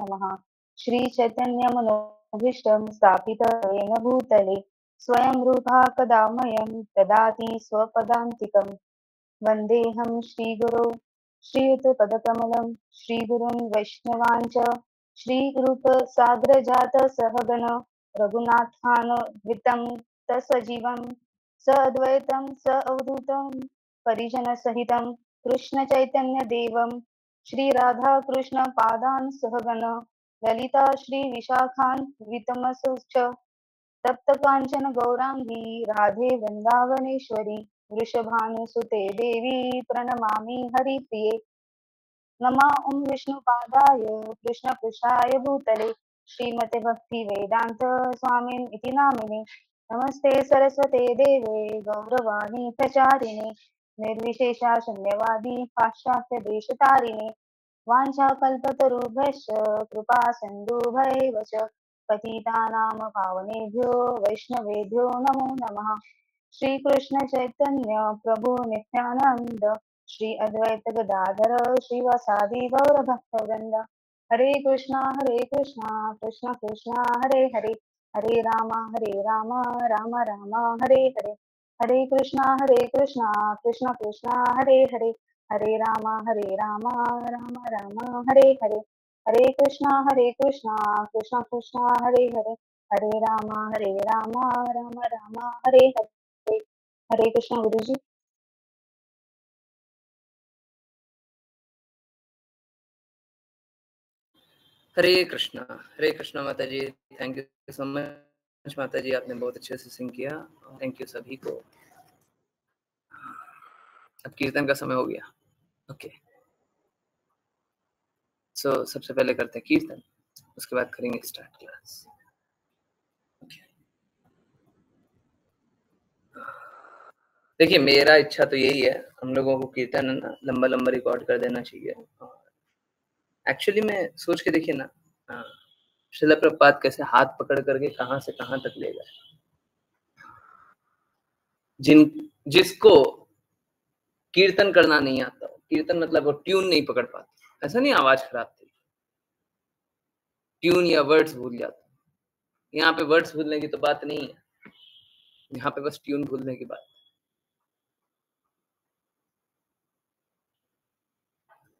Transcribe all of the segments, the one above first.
नमः। श्रीचैतन्यमनोभीष्टं स्थापितेन भूतले स्वयं रूपा कदा मह्यं ददाति स्वपदान्तिकं। वन्देऽहं श्रीगुरो श्रीयुतपदकमलं श्रीगुरुन् वैष्णवाञ्च श्रीरूपसाग्रजातसहगण रघुनाथान्वितं तत्सजीवं सद्वैतं स अवधूतं परिजनसहितं कृष्णचैतन्यदेवं श्रीराधाकृष्णपादान् सहगण ललिता श्रीविशाखान्वितमसुच तप्तकाञ्चन गौराङ्गी राधे वृन्दावनेश्वरी वृषभानुसुते देवी प्रणमामि हरिप्रिये। नमा ॐ विष्णुपादाय कृष्णपृष्ठाय भूतले श्रीमते भक्तिवेदान्त स्वामिन् इति नामिने। नमस्ते सरस्वते देवे गौरवाणी प्रचारिणे निर्विशेषा शून्यवादी पाश्चात्यदेशतारिणे वाञ्छाकल्पतरुभ्यश्च कृपा सिन्धुभैव च पतितानां पावनेभ्यो वैष्णवेभ्यो नमो नमः। श्रीकृष्ण चैतन्य प्रभु नित्यानंद श्री अद्वैत गदाधर श्रीवासादि गौरभक्तवृंद हरे कृष्णा कृष्ण कृष्णा हरे हरे हरे राम राम राम हरे हरे हरे कृष्णा कृष्ण कृष्णा हरे हरे हरे राम राम राम हरे हरे हरे कृष्णा कृष्ण कृष्णा हरे हरे हरे राम राम राम हरे हरे। हरे कृष्णा गुरु जी। हरे कृष्णा माता जी। थैंक यू सो मच माता जी, आपने बहुत अच्छे से सिंग किया। थैंक यू सभी को। अब कीर्तन का समय हो गया। ओके, सो सबसे पहले करते हैं कीर्तन, उसके बाद करेंगे स्टार्ट क्लास। देखिए, मेरा इच्छा तो यही है, हम लोगों को कीर्तन ना लंबा लंबा रिकॉर्ड कर देना चाहिए। एक्चुअली मैं सोच के देखिए ना, श्रील प्रभुपाद कैसे हाथ पकड़ करके कहां से कहां तक ले गए। जिसको कीर्तन करना नहीं आता, कीर्तन मतलब वो ट्यून नहीं पकड़ पाते, ऐसा नहीं आवाज खराब थी, ट्यून या वर्ड्स भूल जाते। यहाँ पे वर्ड्स भूलने की तो बात नहीं है, यहाँ पे बस ट्यून भूलने की बात।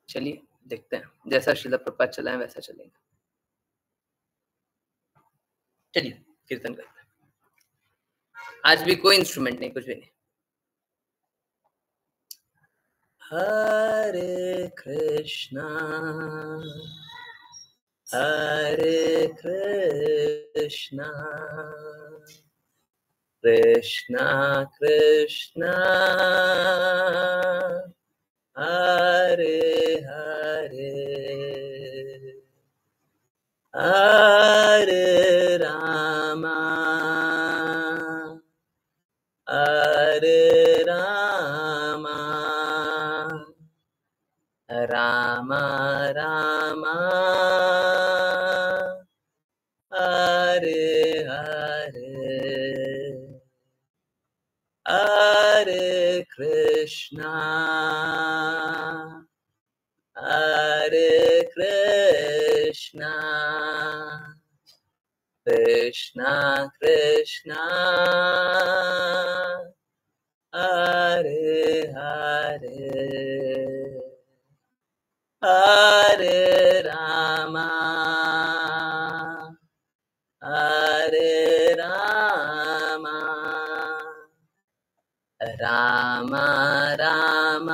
चलिए देखते हैं, जैसा श्रील प्रभुपाद चलाएं वैसा चलेंगे। चलिए कीर्तन करते हैं। आज भी कोई इंस्ट्रूमेंट नहीं, कुछ भी नहीं। हरे कृष्णा कृष्णा कृष्णा हरे हरे हरे रामा राम राम हरे हरे हरे कृष्णा कृष्णा कृष्णा हरे हरे हरे रामा राम राम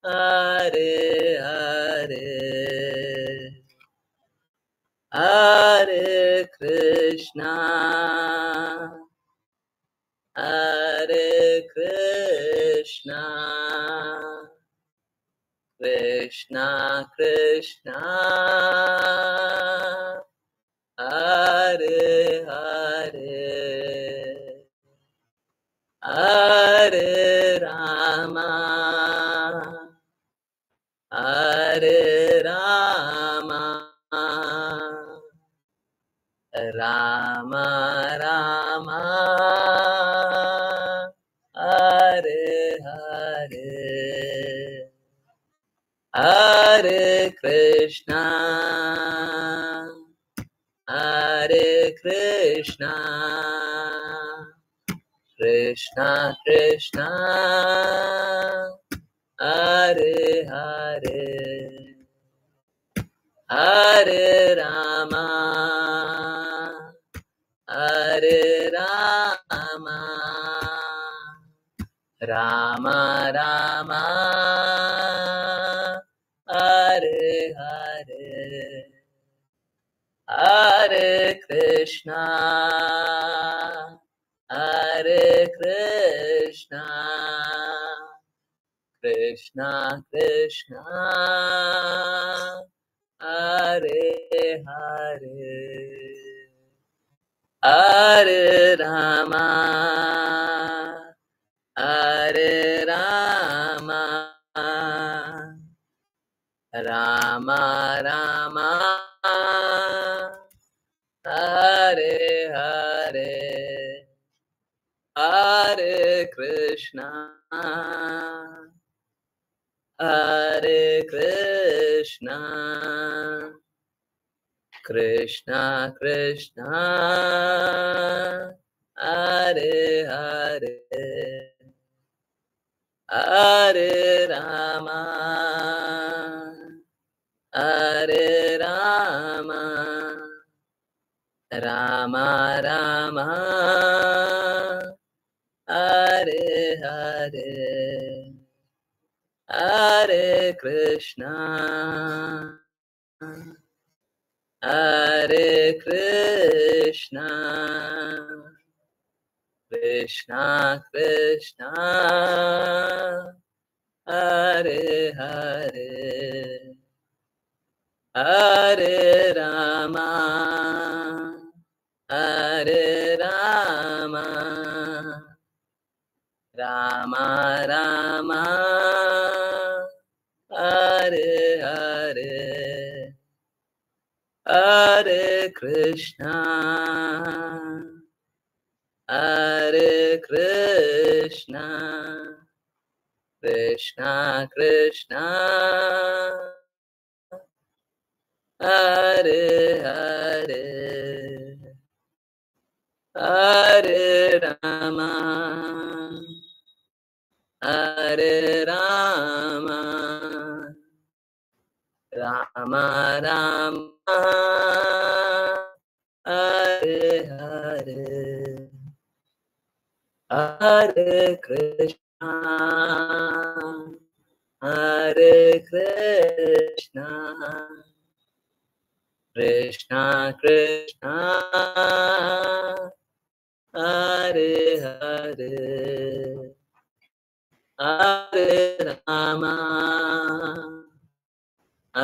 हरे हरे हरे कृष्णा कृष्णा कृष्णा हरे हरे हरे राम राम राम हरे हरे हरे Krishna, Hare Krishna, Krishna Krishna, Hare Hare, Hare Rama, Hare Rama, Rama Rama, Hare Hare, Hare Krishna, Hare Krishna, Krishna Krishna, Hare Hare, Hare Rama, Hare Rama, Rama Rama, Hare Hare, Hare Krishna, Hare Krishna, Krishna Krishna, Hare Hare, Hare Rama, Hare Rama, Rama Rama, Hare Hare, Hare Krishna, Hare Krishna, Krishna Krishna, Hare Hare, Hare Rama, Hare Rama, Rama Rama, Hare Hare, Hare Krishna, Hare Krishna, Krishna Krishna, Hare Hare, Hare Rama, Hare Rama, Rama Rama, Hare Hare, Hare Krishna, Hare Krishna, Krishna Krishna, Hare Hare, Hare Rama,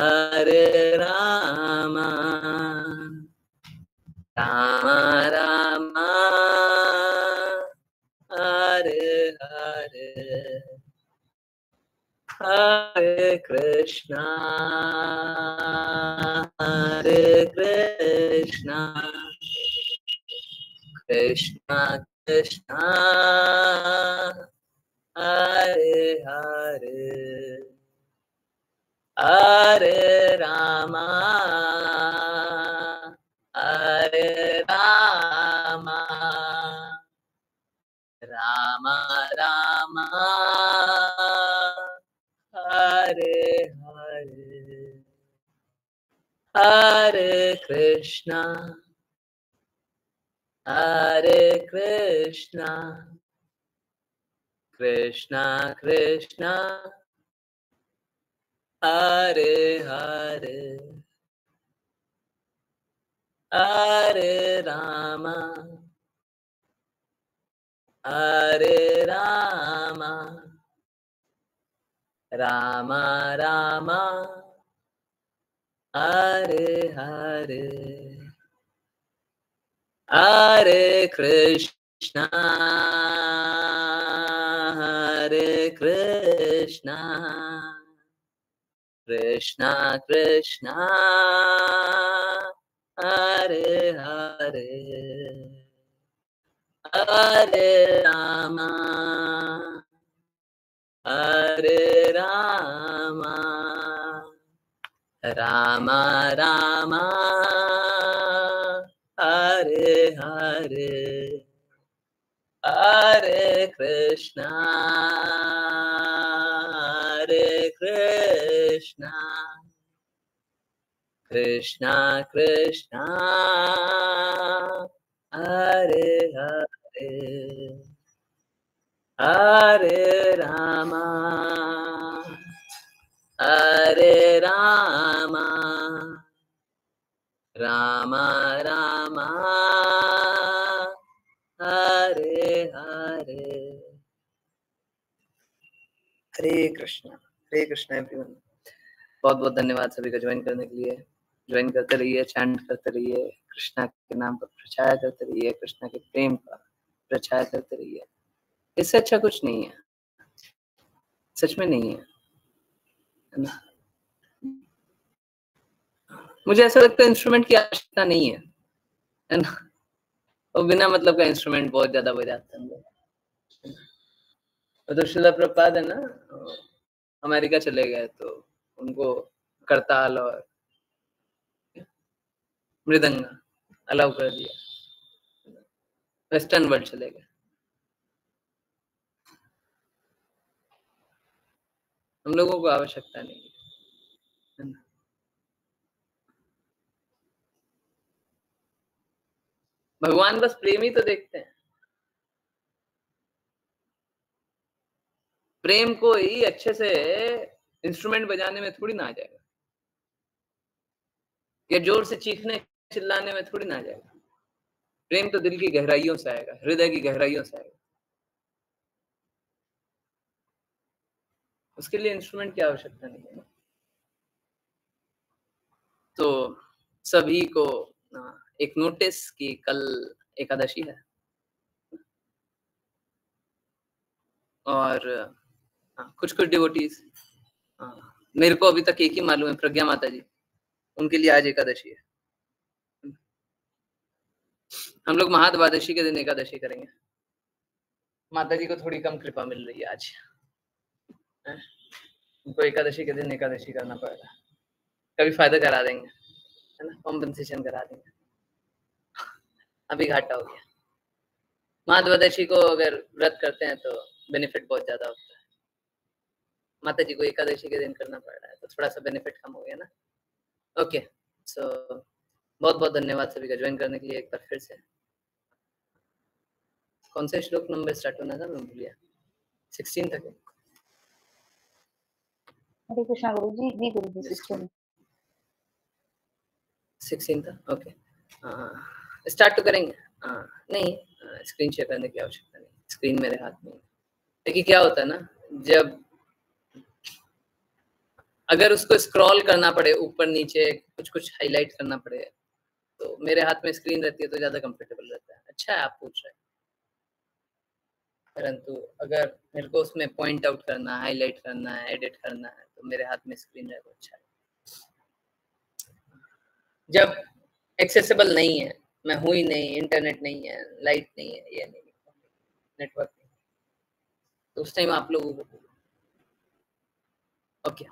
Hare Rama, Rama Rama, Hare Hare, Hare Krishna, Hare Krishna, Krishna Krishna, Hare Hare, Hare Rama, Hare Rama, Rama Rama, Hare Hare, Hare Krishna, Hare Krishna, Krishna Krishna, Hare Hare, Hare Rama, Hare Rama, Rama Rama, Hare Hare, Hare Krishna, Hare Krishna, Krishna Krishna, Hare Hare, Hare Rama, Hare Rama, Rama Rama Hare Hare Hare Krishna Krishna Krishna Hare Hare Hare Rama Rama Rama Hare Hare Hare Krishna everyone. बहुत बहुत धन्यवाद सभी का join करने के लिए। Join करते रहिए, चैंट करते रहिए, कृष्णा के नाम पर प्रचार करते रहिए, कृष्णा के प्रेम का प्रचार करते रहिए। इससे अच्छा कुछ नहीं है, सच में नहीं है ना। मुझे ऐसा लगता है इंस्ट्रूमेंट की आवश्यकता नहीं है ना। और बिना मतलब का इंस्ट्रूमेंट बहुत ज्यादा बजाते हैं हम लोग। तो शिला प्रभुपाद है ना, अमेरिका चले गए तो उनको करताल और मृदंग अलाउ कर दिया, वेस्टर्न वर्ल्ड चले गए। हम लोगों को आवश्यकता नहीं है ना। भगवान बस प्रेम ही तो देखते हैं। प्रेम को ही अच्छे से इंस्ट्रूमेंट बजाने में थोड़ी ना आ जाएगा, या जोर से चीखने चिल्लाने में थोड़ी ना आ जाएगा। प्रेम तो दिल की गहराइयों से आएगा, हृदय की गहराइयों से आएगा। उसके लिए इंस्ट्रूमेंट की आवश्यकता नहीं है। तो सभी को एक नोटिस कि कल एकादशी है, और कुछ कुछ डिवोटीज, मेरे को अभी तक एक ही मालूम है, प्रज्ञा माता जी, उनके लिए आज एकादशी है। हम लोग महाद्वादशी के दिन एकादशी करेंगे। माता जी को थोड़ी कम कृपा मिल रही है आज, उनको एकादशी के दिन एकादशी करना पड़ेगा। कभी फायदा करा देंगे, है ना, कॉम्पनसेशन करा देंगे। अभी घाटा हो गया। महाद्वादशी को अगर व्रत करते हैं तो बेनिफिट बहुत ज्यादा होता है। माता जी को एकादशी के दिन करना पड़ रहा है तो थोड़ा सा बेनिफिट कम हो गया ना। ओके, सो बहुत बहुत धन्यवाद सभी का ज्वाइन करने के लिए एक बार फिर से। कौन से श्लोक नंबर स्टार्ट होना था, मैं भूल गया। 16 तक है। हरे कृष्णा गुरु जी, जी गुरु जी 16 था, ओके। स्टार्ट तो करेंगे। नहीं, स्क्रीन शेयर करने की आवश्यकता नहीं, स्क्रीन मेरे हाथ में। देखिए क्या होता है ना, जब अगर उसको स्क्रॉल करना पड़े ऊपर नीचे, कुछ कुछ हाईलाइट करना पड़े, तो मेरे हाथ में स्क्रीन रहती है तो ज्यादा कंफर्टेबल रहता है। अच्छा है आप पूछ रहे हैं, परंतु अगर मेरे को उसमें पॉइंट आउट करना, हाईलाइट करना है, एडिट करना है, तो मेरे हाथ में स्क्रीन रहे तो अच्छा है। जब एक्सेसिबल नहीं है, मैं हूँ ही नहीं, इंटरनेट नहीं है, लाइट नहीं है, ये नहीं, नेटवर्क नहीं, तो उस टाइम आप लोगों को ओके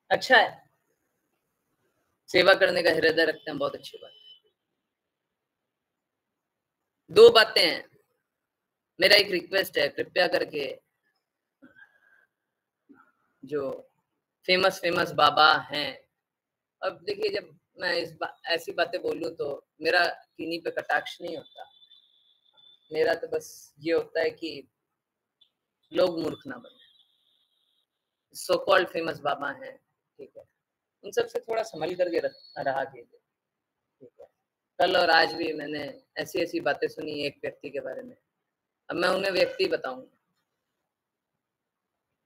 अच्छा है, सेवा करने का हृदय रखते हैं, बहुत अच्छी बात है। 2 बातें हैं, मेरा एक रिक्वेस्ट है, कृपया करके जो फेमस बाबा हैं, अब देखिए जब मैं ऐसी बातें बोलूं तो मेरा किन्हीं पे कटाक्ष नहीं होता, मेरा तो बस ये होता है कि लोग मूर्ख ना बने। सो कॉल्ड फेमस बाबा हैं, ठीक है, उन सबसे थोड़ा संभल करके रहा कीजिए, ठीक है। कल और आज भी मैंने ऐसी ऐसी बातें सुनी एक व्यक्ति के बारे में। अब मैं उन्हें व्यक्ति बताऊंगा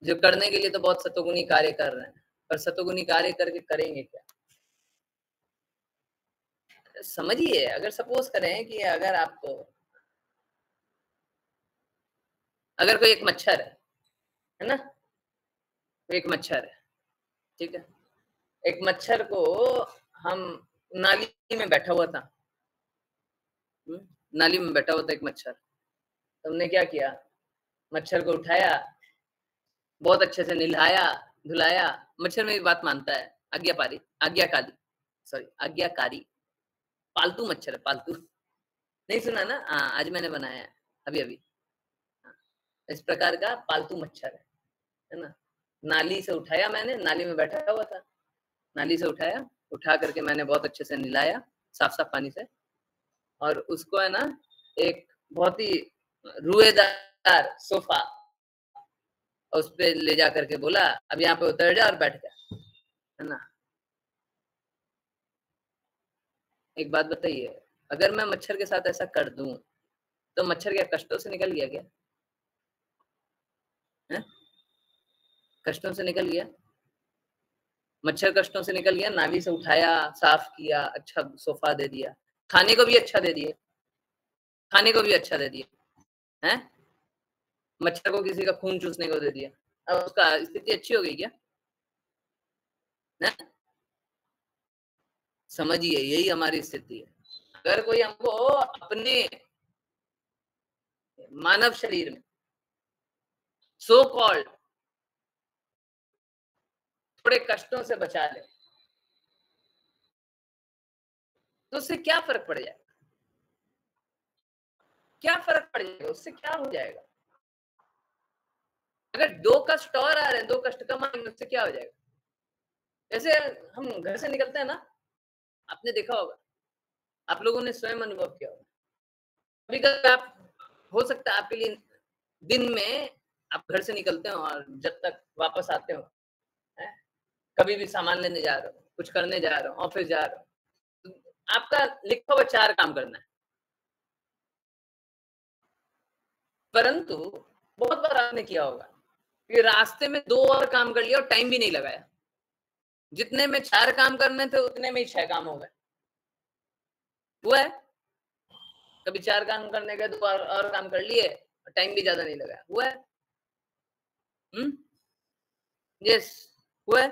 जो करने के लिए तो बहुत सतोगुनी कार्य कर रहे हैं, पर सतोगुनी कार्य करके करेंगे क्या, समझिए। अगर सपोज करें कि अगर कोई एक मच्छर है ना, कोई एक मच्छर है, ठीक है, एक मच्छर को हम नाली में बैठा हुआ था, नाली में बैठा हुआ था एक मच्छर, तुमने क्या किया, मच्छर को उठाया, बहुत अच्छे से नहलाया धुलाया। मच्छर मेरी बात मानता है, आज्ञाकारी, आज्ञाकारी, सॉरी आज्ञाकारी, पालतू मच्छर है, पालतू। नहीं सुना ना? हाँ, आज मैंने बनाया है, अभी-अभी। हाँ, इस प्रकार का पालतू मच्छर है ना? नाली से उठाया मैंने, नाली में बैठा हुआ था। नाली से उठाया, उठा करके मैंने बहुत अच्छे से नहलाया, साफ-साफ पानी से, और उसको है ना एक बहुत ही रुएदार सोफ़ा उस पे ले जा करके बोला, अब यहाँ पे उतर जा और बैठ जा, है ना? एक बात बताइए, अगर मैं मच्छर के साथ ऐसा कर दूँ, तो मच्छर क्या कष्टों से निकल गया क्या? हैं? कष्टों से निकल गया? मच्छर कष्टों से निकल गया, नाली से उठाया, साफ किया, अच्छा सोफ़ा दे दिया, खाने को भी अच्छा दे दिए, खाने को भी अच्छा दे दिए, हैं? मच्छर को किसी का खून चूसने को दे दिया, अब उसका स्थिति अच्छी हो गई क्या? हैं? समझिए, यही हमारी स्थिति है। अगर कोई हमको अपने मानव शरीर में सो कॉल्ड थोड़े कष्टों से बचा ले, तो उससे क्या फ़र्क पड़ जाएगा? क्या फ़र्क पड़ जाएगा? उससे क्या हो जाएगा? अगर 2 कष्ट और आ रहे हैं, 2 कष्ट कम आएँगे, उससे क्या हो जाएगा? जैसे हम घर से निकलते हैं ना, आपने देखा होगा, आप लोगों ने स्वयं अनुभव किया होगा। कभी-कभी आप हो सकता है आपके लिए दिन में आप घर से निकलते हो और जब तक वापस आते हो, हैं? कभी भी सामान लेने जा रहे हो, कुछ करने जा रहे हो, ऑफ़िस जा रहे हो, तो आपका लिखा हुआ 4 काम करना है। परंतु बहुत बार आपने किया होगा कि रास्ते में 2 और काम कर लिया और टाइम भी नहीं लगाया। जितने में 4 काम करने थे, उतने में ही 6 काम हो गए। हुआ है? कभी 4 काम करने गए, 2 और काम कर लिए और टाइम भी ज़्यादा नहीं लगाया। हुआ है? हुँ? यस, हुआ है?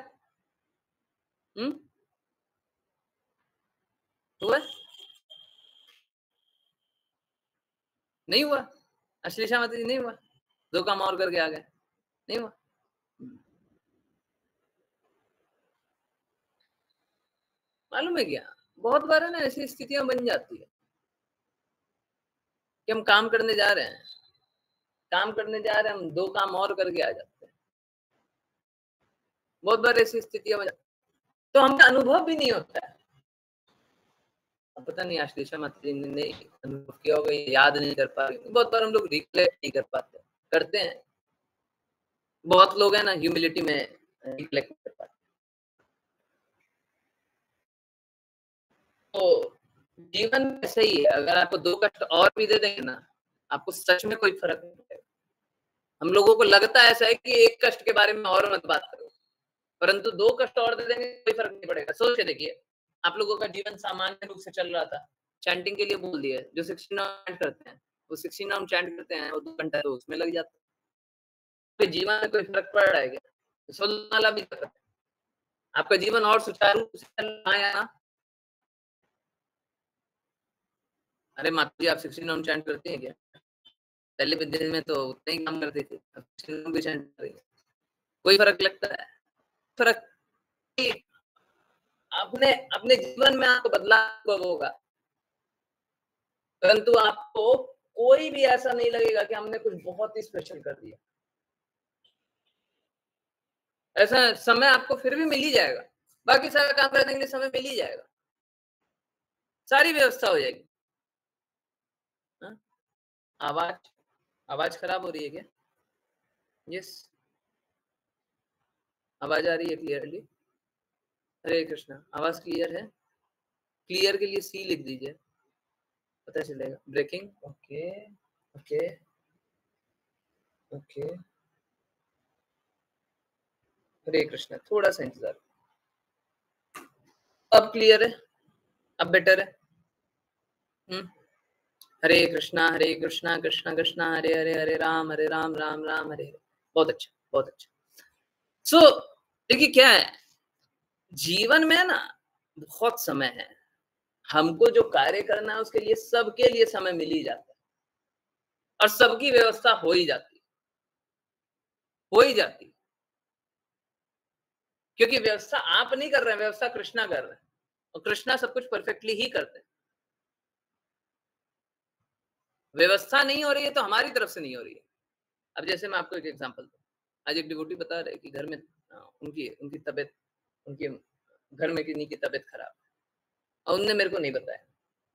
हुँ? हुआ है? नहीं हुआ? अश्लीषा माता जी नहीं हुआ? 2 काम और करके आ गए, नहीं हुआ? मालूम है क्या? बहुत बार है ना ऐसी स्थितियाँ बन जाती है कि हम काम करने जा रहे हैं, काम करने जा रहे हैं, हम 2 काम और करके आ जाते हैं। बहुत बार ऐसी स्थितियाँ बन तो हमें अनुभव भी नहीं होता है। अब पता नहीं आश्लेषा माता जी ने अनुभव किया होगा, या याद नहीं कर पा रही। बहुत बार हम लोग रिकलेक्ट नहीं कर पाते, करते हैं। बहुत लोग हैं ना ह्यूमिलिटी में रिकलेक्ट कर पाते। तो जीवन में ऐसा ही है, अगर आपको 2 कष्ट और भी दे देंगे ना, आपको सच में कोई फ़र्क नहीं पड़ेगा। हम लोगों को लगता है ऐसा है कि 1 कष्ट के बारे में और मत बात करो, परंतु 2 कष्ट और दे देंगे कोई फ़र्क नहीं पड़ेगा। सोच के देखिए, आप लोगों का जीवन सामान्य रूप से चल रहा था, चैंटिंग के लिए बोल दिया, जो 16 चैंट करते हैं, वो 16 चैंट करते हैं और 2 घंटा तो उसमें लग जाता है। आपके जीवन में कोई फ़र्क पड़ रहा है क्या? स्वरमाला भी कर रहे हैं। आपका जीवन और सुचारू रूप से चल रहा है या ना? अरे माता जी, आप 16 चैंट करती हैं क्या? पहले भी दिन में तो उतने ही काम करती थी, अब 16 भी चैंट कर रही हैं। कोई फ़र्क लगता है? फ़र्क नहीं, अपने अपने जीवन में आपको बदलाव होगा, परंतु आपको कोई भी ऐसा नहीं लगेगा कि हमने कुछ बहुत ही स्पेशल कर दिया। ऐसा समय आपको फिर भी मिल ही जाएगा, बाकी सारा काम करने के लिए समय मिल ही जाएगा, सारी व्यवस्था हो जाएगी। हाँ? आवाज़ आवाज़ खराब हो रही है क्या? यस, आवाज़ आ रही है क्लियरली? हरे कृष्णा, आवाज़ क्लियर है? क्लियर के लिए सी लिख दीजिए, पता चलेगा। Breaking, okay, okay, okay. Hare Krishna, थोड़ा-सा इंतज़ार। अब क्लियर है? अब बेटर है? हुँ? हरे कृष्णा, कृष्णा कृष्णा, हरे हरे, हरे राम, राम राम, हरे हरे। बहुत अच्छा, बहुत अच्छा। सो देखिए क्या है, जीवन में ना बहुत समय है। हमको जो कार्य करना है उसके लिए सबके लिए समय मिल ही जाता है और सबकी व्यवस्था हो ही जाती है, हो ही जाती है। क्योंकि व्यवस्था आप नहीं कर रहे हैं, व्यवस्था कृष्णा कर रहे हैं, और कृष्णा सब कुछ परफेक्टली ही करते हैं। व्यवस्था नहीं हो रही है तो हमारी तरफ से नहीं हो रही है। अब जैसे मैं आपको एक एग्जांपल दूं, आज एक डिवोटी बता रहे कि घर में उनकी उनकी तबीयत, उनके घर में किन्हीं की तबीयत खराब है और उनने मेरे को नहीं बताया।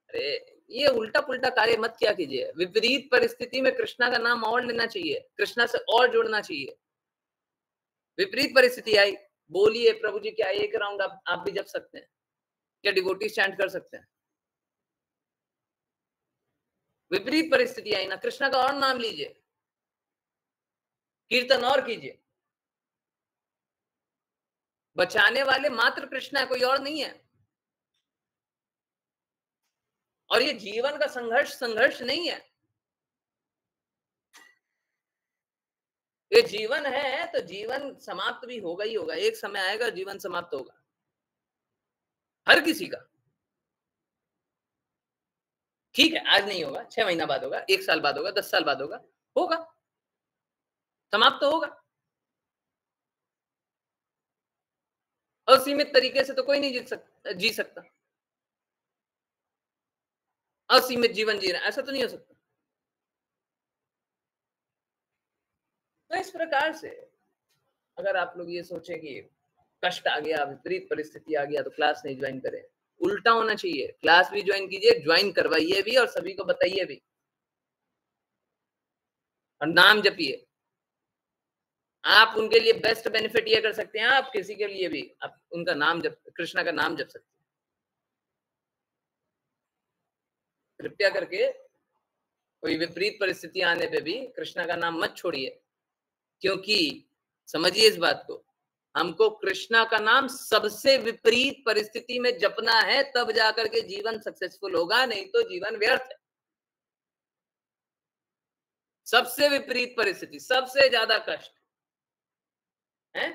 अरे ये उल्टा पुल्टा कार्य मत क्या कीजिए। विपरीत परिस्थिति में कृष्णा का नाम और लेना चाहिए, कृष्णा से और जुड़ना चाहिए। विपरीत परिस्थिति आई, बोलिए प्रभु जी क्या एक राउंड आप भी जप सकते हैं क्या? डिवोटी चैंट कर सकते हैं। विपरीत परिस्थिति आई ना, कृष्णा का और नाम लीजिए, कीर्तन और कीजिए। बचाने वाले मात्र कृष्णा है, कोई और नहीं है। और ये जीवन का संघर्ष नहीं है, ये जीवन है तो जीवन समाप्त भी होगा ही होगा। एक समय आएगा जीवन समाप्त होगा, हर किसी का। ठीक है, आज नहीं होगा, 6 महीना बाद होगा, 1 साल बाद होगा, 10 साल बाद होगा, होगा, समाप्त तो होगा। असीमित तरीके से तो कोई नहीं जी सकता। असीमित जीवन जी रहा है, ऐसा तो नहीं हो सकता। तो इस प्रकार से अगर आप लोग ये सोचें कि कष्ट आ गया, विपरीत परिस्थिति आ गया तो क्लास नहीं ज्वाइन करें, उल्टा होना चाहिए। क्लास भी ज्वाइन कीजिए, ज्वाइन करवाइए भी और सभी को बताइए भी, और नाम जपिए। आप उनके लिए बेस्ट बेनिफिट ये कर सकते हैं, आप किसी के लिए भी आप उनका नाम जप, कृष्णा का नाम जप सकते हैं। कृपया करके कोई विपरीत परिस्थिति आने पे भी कृष्णा का नाम मत छोड़िए, क्योंकि समझिए इस बात को, हमको कृष्णा का नाम सबसे विपरीत परिस्थिति में जपना है, तब जाकर के जीवन सक्सेसफुल होगा, नहीं तो जीवन व्यर्थ है। सबसे विपरीत परिस्थिति, सबसे ज्यादा कष्ट है,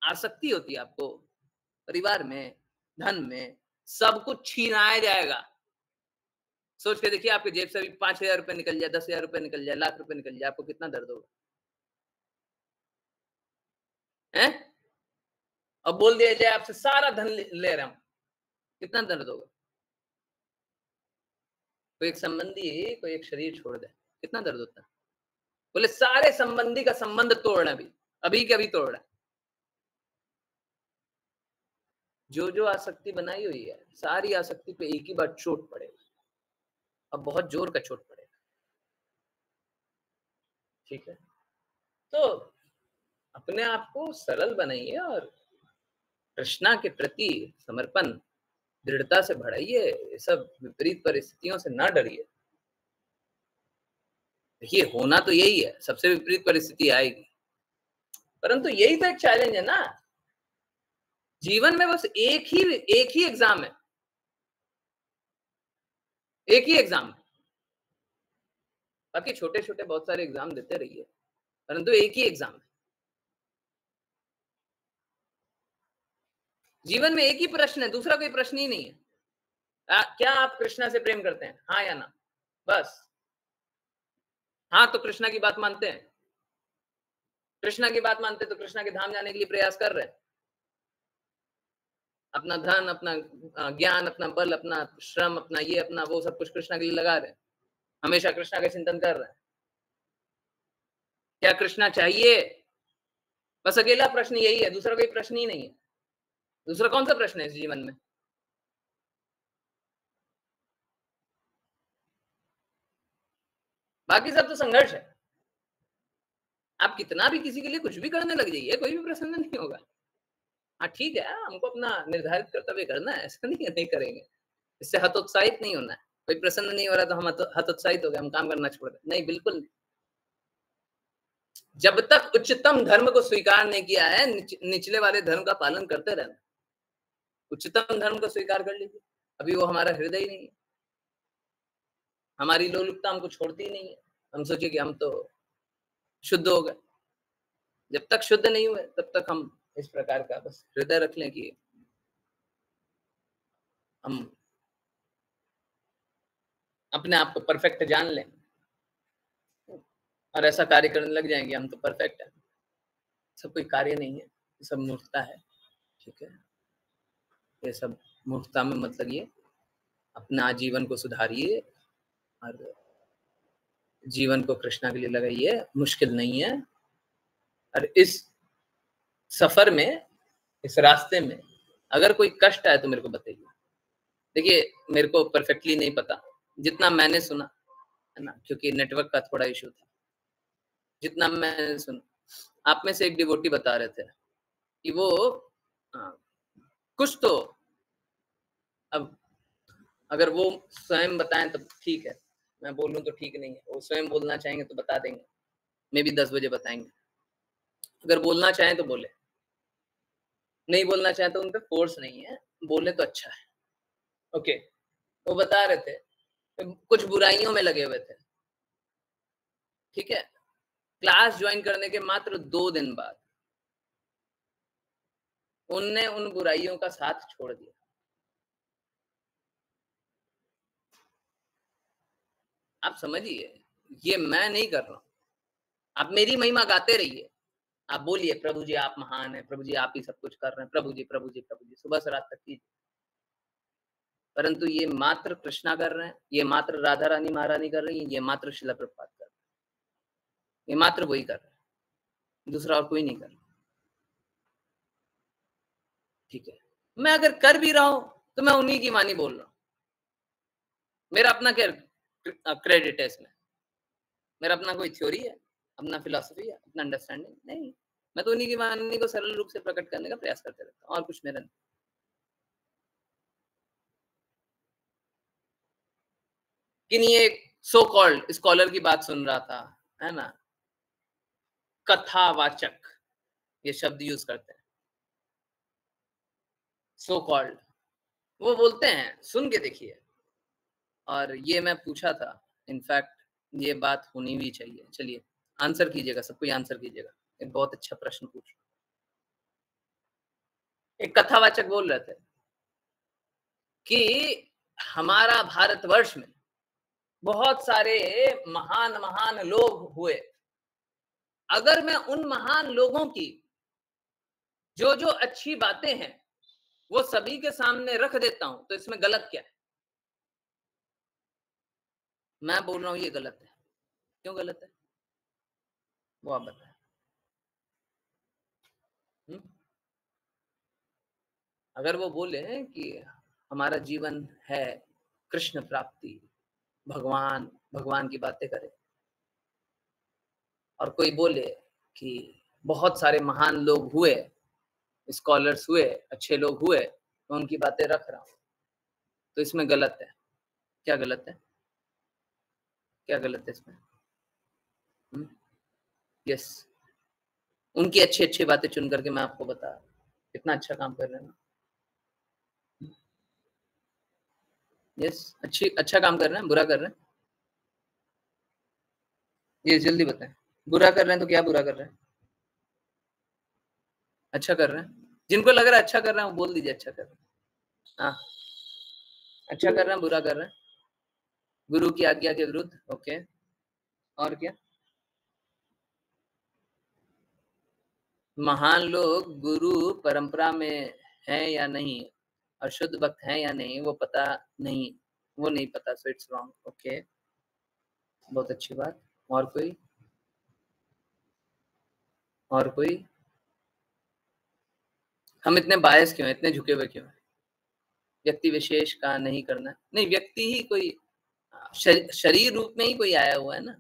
आसक्ति होती है आपको परिवार में, धन में, सब कुछ छीनाया जाएगा। सोच के देखिए, आपके जेब से अभी 5,000 रुपए निकल जाए, 10,000 रुपए निकल जाए, लाख रुपए निकल जाए, आपको कितना दर्द होगा? है? और बोल दिया जाए आपसे सारा धन ले रहा हूं, कितना दर्द होगा? कोई एक संबंधी कोई एक शरीर छोड़ दे, कितना दर्द होता है? बोले सारे संबंधी का संबंध तोड़ना, भी अभी के अभी तोड़ रहा है। जो आसक्ति बनाई हुई है, सारी आसक्ति पे एक ही बार चोट पड़ेगा, अब बहुत जोर का चोट पड़ेगा। ठीक है, तो अपने आप को सरल बनाइए और कृष्णा के प्रति समर्पण दृढ़ता से बढ़ाइए। ये सब विपरीत परिस्थितियों से ना डरिए। देखिए, होना तो यही है, सबसे विपरीत परिस्थिति आएगी, परंतु यही तो एक चैलेंज है ना। जीवन में बस एक ही एग्जाम है, एक ही एग्जाम है। बाकी छोटे छोटे बहुत सारे एग्जाम देते रहिए, परंतु एक ही एग्जाम है। जीवन में एक ही प्रश्न है, दूसरा कोई प्रश्न ही नहीं है। क्या आप कृष्णा से प्रेम करते हैं? हाँ या ना, बस। हाँ तो कृष्णा की बात मानते हैं, कृष्णा की बात मानते तो कृष्णा के धाम जाने के लिए प्रयास कर रहे हैं। अपना धन, अपना ज्ञान, अपना बल, अपना श्रम, अपना ये अपना वो सब कुछ कृष्णा के लिए लगा रहे हैं, हमेशा कृष्णा का चिंतन कर रहे हैं। क्या कृष्णा चाहिए? बस अकेला प्रश्न यही है, दूसरा कोई प्रश्न ही नहीं है। दूसरा कौन सा प्रश्न है इस जीवन में? बाकी सब तो संघर्ष है। आप कितना भी किसी के लिए कुछ भी करने लग जाइए, कोई भी प्रसन्न नहीं होगा। हाँ ठीक है, हमको अपना निर्धारित कर्तव्य करना है, ऐसा नहीं है नहीं करेंगे, इससे हतोत्साहित नहीं होना है। कोई प्रसन्न नहीं हो रहा तो हम हतोत्साहित हो गए, हम काम करना छोड़ दें, नहीं, बिल्कुल नहीं। जब तक उच्चतम धर्म को स्वीकार नहीं किया है, निचले वाले धर्म का पालन करते रहना। उच्चतम धर्म को स्वीकार कर लीजिए, अभी वो हमारा हृदय ही नहीं है, हमारी लोलुपता हमको छोड़ती ही नहीं है। हम सोचिए कि हम तो शुद्ध हो गए, जब तक शुद्ध नहीं हुए तब तक हम इस प्रकार का बस हृदय रख लें कि हम अपने आप को परफेक्ट जान लें और ऐसा कार्य करने लग जाएंगे हम तो परफेक्ट है। सब कोई कार्य नहीं है, सब मूर्खता है। ठीक है, ये सब मूर्खता में मत लगिए, अपना जीवन को सुधारिए और जीवन को कृष्णा के लिए लगाइए, मुश्किल नहीं है। और इस सफर में, इस रास्ते में अगर कोई कष्ट आए तो मेरे को बताइए। देखिए, मेरे को परफेक्टली नहीं पता, जितना मैंने सुना है ना, क्योंकि नेटवर्क का थोड़ा इशू था, जितना मैंने सुना, आप में से एक डिवोटी बता रहे थे कि वो कुछ तो, अब अगर वो स्वयं बताएं तो ठीक है, मैं बोलूं तो ठीक नहीं है, वो स्वयं बोलना चाहेंगे तो बता देंगे, मे बी 10 बजे बताएंगे, अगर बोलना चाहें तो बोले, नहीं बोलना चाहें तो उन पे फोर्स नहीं है, बोले तो अच्छा है। ओके, वो बता रहे थे कुछ बुराइयों में लगे हुए थे, ठीक है, क्लास ज्वाइन करने के मात्र 2 दिन बाद उनने उन बुराइयों का साथ छोड़ दिया। आप समझिए, ये मैं नहीं कर रहा हूं, आप मेरी महिमा गाते रहिए, आप बोलिए प्रभु जी आप महान है, प्रभु जी आप ही सब कुछ कर रहे हैं, प्रभु जी प्रभु जी प्रभु जी, सुबह से रात तक कीजिए। परंतु ये मात्र कृष्णा कर रहे हैं, ये मात्र राधा रानी महारानी कर रही है, ये मात्र शिला प्रभुपाद कर रहे हैं, ये मात्र वही कर रहे हैं, दूसरा और कोई नहीं कर रहा। ठीक है, मैं अगर कर भी रहा हूं तो मैं उन्हीं की वाणी बोल रहा हूं, मेरा अपना क्या क्रेडिट है इसमें, मेरा अपना कोई थ्योरी है, अपना फिलॉसफी है, अपना अंडरस्टैंडिंग नहीं, मैं तो उन्हीं की वाणी को सरल रूप से प्रकट करने का प्रयास करते रहता हूँ, और कुछ मेरा नहीं। कि नहीं, एक सो कॉल्ड स्कॉलर की बात सुन रहा था, है ना, कथावाचक, ये शब्द यूज करते हैं, सो कॉल्ड, वो बोलते हैं, सुन के देखिए। और ये मैं पूछा था, इनफैक्ट ये बात होनी भी चाहिए, चलिए आंसर कीजिएगा, सब कोई आंसर कीजिएगा, एक बहुत अच्छा प्रश्न पूछ, एक कथावाचक बोल रहे थे कि हमारा भारतवर्ष में बहुत सारे महान महान लोग हुए, अगर मैं उन महान लोगों की जो जो अच्छी बातें हैं वो सभी के सामने रख देता हूं तो इसमें गलत क्या है? मैं बोल रहा हूं ये गलत है। क्यों गलत है वो आप बताएं। अगर वो बोले कि हमारा जीवन है कृष्ण प्राप्ति, भगवान भगवान की बातें करे, और कोई बोले कि बहुत सारे महान लोग हुए, स्कॉलर्स हुए, अच्छे लोग हुए, मैं उनकी बातें रख रहा हूं, तो इसमें गलत है। क्या गलत है? क्या गलत है इसमें? यस, उनकी अच्छी अच्छी बातें चुन करके मैं आपको बता, कितना अच्छा काम कर रहे हैं ना। यस, अच्छा काम कर रहे हैं, बुरा कर रहे हैं? ये जल्दी बताएं, बुरा कर रहे हैं तो क्या बुरा कर रहे हैं, अच्छा कर रहे हैं? जिनको लग रहा है अच्छा कर रहे हैं वो बोल दीजिए अच्छा कर रहे हैं। हाँ, अच्छा कर रहे हैं, बुरा कर रहे हैं, गुरु की आज्ञा के विरुद्ध। ओके, और क्या? महान लोग गुरु परंपरा में हैं या नहीं, और शुद्ध भक्त हैं या नहीं वो पता नहीं, वो नहीं पता, सो इट्स रॉन्ग। ओके, बहुत अच्छी बात। और कोई? और कोई? हम इतने बायस क्यों हैं, इतने झुके हुए क्यों हैं? व्यक्ति विशेष का नहीं करना, नहीं, व्यक्ति ही कोई शरीर रूप में ही कोई आया हुआ है ना,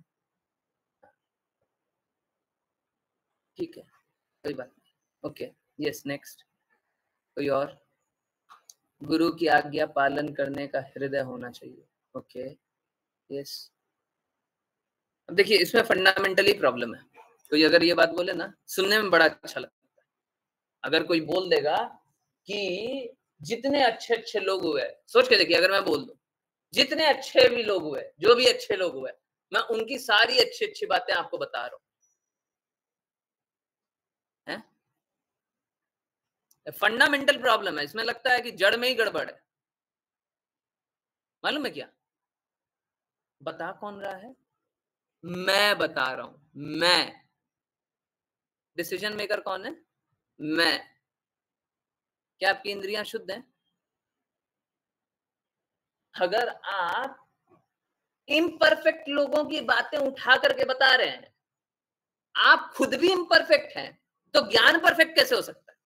ठीक है, कोई बात नहीं। ओके, यस, नेक्स्ट कोई और? गुरु की आज्ञा पालन करने का हृदय होना चाहिए। Okay, yes. अब देखिए, इसमें फंडामेंटली प्रॉब्लम है, कोई अगर ये बात बोले ना, सुनने में बड़ा अच्छा लगता है, अगर कोई बोल देगा कि जितने अच्छे अच्छे लोग हुए, सोच के देखिए, अगर मैं बोल दूं जितने अच्छे भी लोग हुए, जो भी अच्छे लोग हुए, मैं उनकी सारी अच्छी अच्छी बातें आपको बता रहा हूं, है? फंडामेंटल प्रॉब्लम है, इसमें लगता है कि जड़ में ही गड़बड़ है। मालूम है क्या? बता कौन रहा है? मैं बता रहा हूं, मैं। डिसीजन मेकर कौन है? मैं। क्या आपकी इंद्रियां शुद्ध हैं? अगर आप इम्परफेक्ट लोगों की बातें उठा करके बता रहे हैं, आप खुद भी इम्परफेक्ट हैं, तो ज्ञान परफेक्ट कैसे हो सकता है?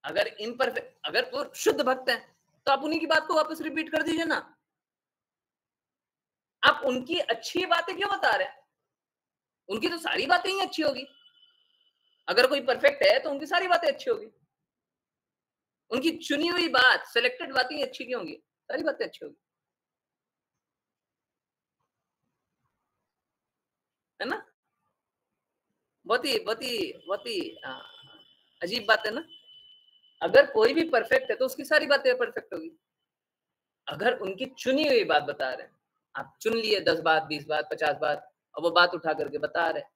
अगर इम्परफेक्ट, अगर वो शुद्ध भक्त है तो आप उन्हीं की बात को वापस रिपीट कर दीजिए ना। आप उनकी अच्छी बातें क्यों बता रहे हैं? उनकी तो सारी बातें ही अच्छी होगी। अगर कोई परफेक्ट है तो उनकी सारी बातें अच्छी होगी। उनकी चुनी हुई बात, सिलेक्टेड बातें ही अच्छी क्यों होंगी? सारी बातें अच्छी होगी, है ना? बहुत ही अजीब बात है ना। अगर कोई भी परफेक्ट है तो उसकी सारी बातें परफेक्ट होगी। अगर उनकी चुनी हुई बात बता रहे हैं, आप चुन लिए 10 बात, 20 बात, 50 बात, और वो बात उठा करके बता रहे हैं,